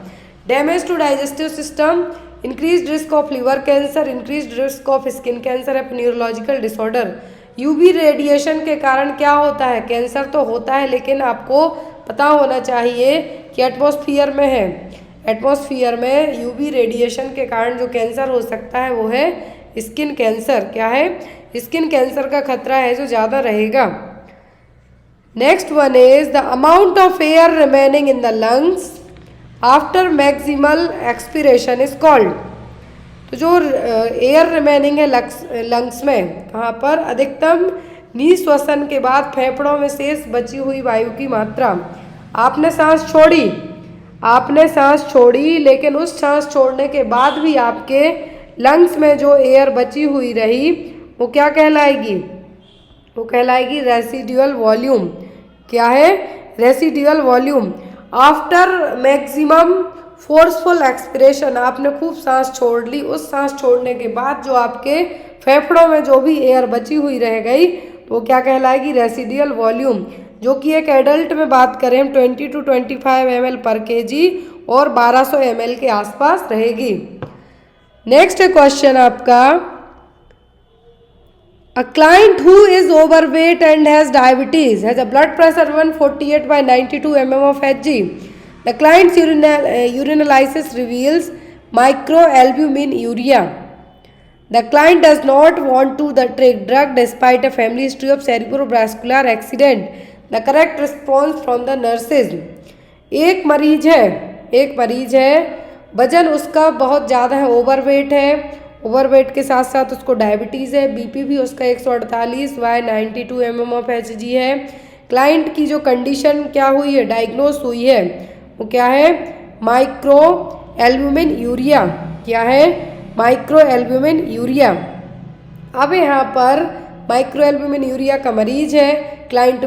S1: Damage to digestive system, increase risk of liver cancer, increase risk of skin cancer या न्यूरोलॉजिकल डिसऑर्डर। यूवी रेडिएशन के कारण क्या होता है? कैंसर तो होता है, लेकिन आपको पता होना चाहिए कि एटमॉस्फेयर में है, एटमॉस्फेयर में यूवी रेडिएशन के कारण जो कैंसर हो सकता है वो है स्किन कैंसर। क्या है? स्किन कैंसर का खतरा है जो ज़्यादा रहेगा। Next one is the amount of air remaining in the lungs after maximal expiration is called. तो जो एयर रिमेनिंग है लंग्स में, कहाँ पर? अधिकतम निःश्वसन के बाद फेफड़ों में शेष बची हुई वायु की मात्रा। आपने सांस छोड़ी, आपने सांस छोड़ी, लेकिन उस सांस छोड़ने के बाद भी आपके लंग्स में जो एयर बची हुई रही वो क्या कहलाएगी? वो कहलाएगी रेसिडुअल वॉल्यूम। क्या है? Residual volume. After maximum forceful expiration, आपने खूब सांस छोड़ ली, उस सांस छोड़ने के बाद जो आपके फेफड़ों में जो भी एयर बची हुई रह गई तो क्या कहलाएगी? रेसिडुअल वॉल्यूम, जो कि एक एडल्ट में बात करें हम 20 to 25 ml पर kg और 1200 ml के आसपास रहेगी। नेक्स्ट क्वेश्चन आपका, A client who is overweight and has diabetes has a blood pressure 148/92 mm of Hg. The client's urinalysis reveals microalbuminuria. The client does not want to take drug despite a family history of cerebrovascular accident. The correct response from the nurses. एक मरीज है, वजन उसका बहुत ज़्यादा है, overweight है, overweight के साथ साथ उसको डायबिटीज़ है, बीपी भी उसका 148/92 mm of Hg है। क्लाइंट की जो कंडीशन क्या हुई है, डायग्नोस हुई है, वो क्या है? Micro albumin urea. क्या है? Micro albumin urea. अब यहाँ पर माइक्रो एल्ब्यूमिन यूरिया का मरीज है, क्लाइंट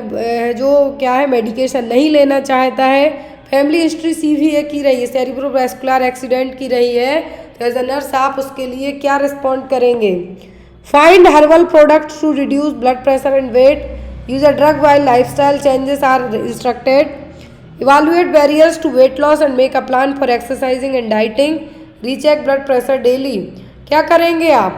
S1: जो क्या है मेडिकेशन नहीं लेना चाहता है, फैमिली हिस्ट्री सीवीए की रही है, सेरिब्रोवैस्कुलर एक्सीडेंट की रही है, तो एज अ नर्स आप उसके लिए क्या रिस्पॉन्ड करेंगे? Find herbal products to reduce blood pressure and weight, use a drug while lifestyle changes are instructed, evaluate barriers to weight loss and make a plan for exercising and dieting, recheck blood pressure daily. क्या करेंगे आप?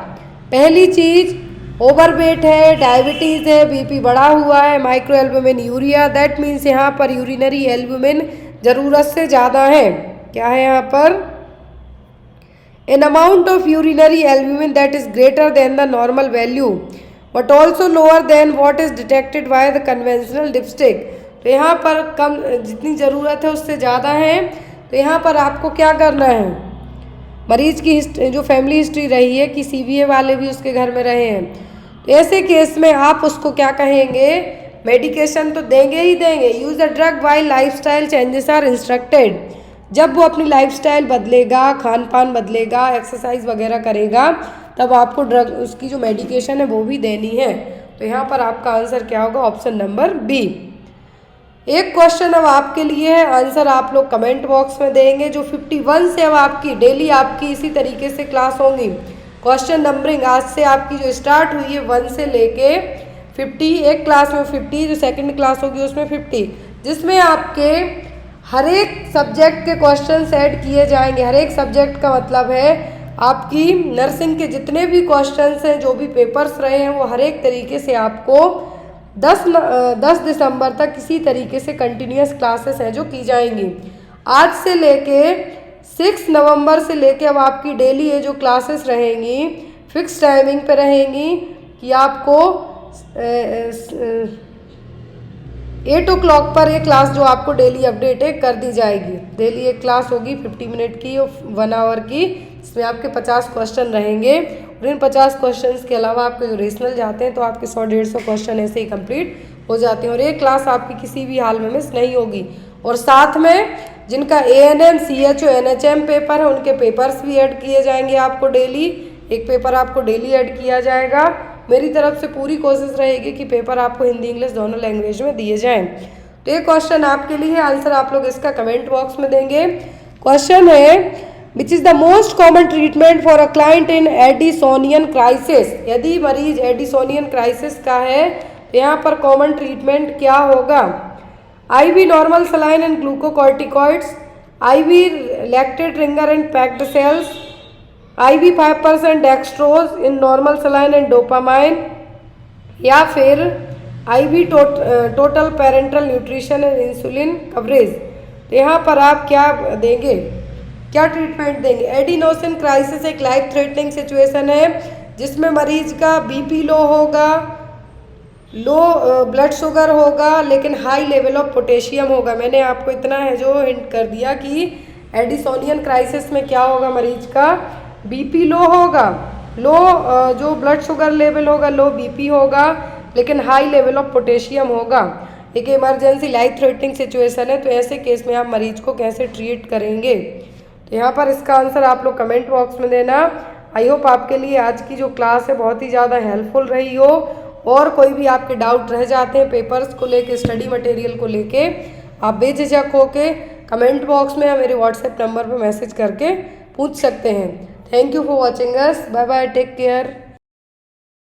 S1: पहली चीज, overweight है, diabetes है, BP बढ़ा हुआ है, micro albumin urea, that means यहाँ पर यूरिनरी एल्ब्यूमिन ज़रूरत से ज़्यादा है। क्या है यहाँ पर? An amount of urinary albumin that is greater than the normal value but also lower than what is detected by the conventional dipstick. तो यहाँ पर कम, जितनी ज़रूरत है उससे ज़्यादा है, तो यहाँ पर आपको क्या करना है? मरीज की जो फैमिली हिस्ट्री रही है कि सीवीए वाले भी उसके घर में रहे हैं, तो ऐसे केस में आप उसको क्या कहेंगे? मेडिकेशन तो देंगे ही देंगे। Use the drug while lifestyle changes are instructed. जब वो अपनी लाइफस्टाइल बदलेगा, खान पान बदलेगा, एक्सरसाइज वगैरह करेगा, तब आपको ड्रग, उसकी जो मेडिकेशन है वो भी देनी है। तो यहाँ पर आपका आंसर क्या होगा? Option number B. एक क्वेश्चन अब आपके लिए है, आंसर आप लोग कमेंट बॉक्स में देंगे। जो 51 से अब आपकी डेली आपकी इसी तरीके से क्लास होंगी। क्वेश्चन नंबरिंग आज से आपकी जो स्टार्ट हुई है 1 से लेके 50, एक क्लास में 50, जो सेकंड क्लास होगी उसमें 50, जिसमें आपके हर एक सब्जेक्ट के क्वेश्चन ऐड किए जाएंगे। हर एक सब्जेक्ट का मतलब है आपकी नर्सिंग के जितने भी क्वेश्चंस हैं, जो भी पेपर्स रहे हैं, वो हर एक तरीके से आपको 10 दिसंबर तक किसी तरीके से कंटिन्यूस क्लासेस हैं जो की जाएंगी। आज से लेके 6 नवंबर से लेके अब आपकी डेली ये जो क्लासेस रहेंगी फिक्स टाइमिंग पे रहेंगी कि आपको 8 o'clock पर ये क्लास जो आपको डेली अपडेट है कर दी जाएगी। डेली एक क्लास होगी 50 मिनट की और 1 आवर की, इसमें आपके 50 क्वेश्चन रहेंगे और इन 50 क्वेश्चंस के अलावा आपके जो रीजनल जाते हैं तो आपके 100-150 क्वेश्चन ऐसे ही कंप्लीट हो जाते हैं और ये क्लास आपकी किसी भी हाल में मिस नहीं होगी। और साथ में जिनका ANM, CHO, NHM पेपर है उनके पेपर्स भी ऐड किए जाएंगे आपको डेली। एक पेपर आपको डेली ऐड किया जाएगा। मेरी तरफ से पूरी कोशिश रहेगी कि पेपर आपको हिंदी इंग्लिश दोनों लैंग्वेज में दिए जाएं। तो ये क्वेश्चन आपके लिए, आंसर आप लोग इसका कमेंट बॉक्स में देंगे। क्वेश्चन है, which is the most common treatment for a client in Addisonian crisis. यदि मरीज एडिसोनियन क्राइसिस का है तो यहाँ पर कॉमन ट्रीटमेंट क्या होगा? IV normal saline and glucocorticoids, IV lactate Ringer and packed cells, IV 5% dextrose in normal saline and dopamine, या फिर IV total parenteral nutrition and insulin coverage. तो यहाँ पर आप क्या देंगे, क्या ट्रीटमेंट देंगे? एडिनोसिन क्राइसिस एक लाइफ थ्रेटनिंग सिचुएशन है जिसमें मरीज का BP लो होगा, लो ब्लड शुगर होगा, लेकिन हाई लेवल ऑफ पोटेशियम होगा। मैंने आपको इतना है जो हिंट कर दिया कि एडिसोनियन क्राइसिस में क्या होगा, मरीज का BP लो होगा, लो जो ब्लड शुगर लेवल होगा, लो BP होगा, लेकिन हाई लेवल ऑफ पोटेशियम होगा। एक इमरजेंसी लाइफ थ्रेटनिंग सिचुएशन है, तो ऐसे केस में आप मरीज को कैसे ट्रीट करेंगे। तो यहाँ पर इसका आंसर आप लोग कमेंट बॉक्स में देना। आई होप आपके लिए आज की जो क्लास है बहुत ही ज़्यादा हेल्पफुल रही हो, और कोई भी आपके डाउट रह जाते हैं पेपर्स को लेके, स्टडी मटेरियल को लेके, आप बेझिझक होके कमेंट बॉक्स में या मेरे व्हाट्सएप नंबर पर मैसेज करके पूछ सकते हैं। Thank you for watching us. Bye bye, take care.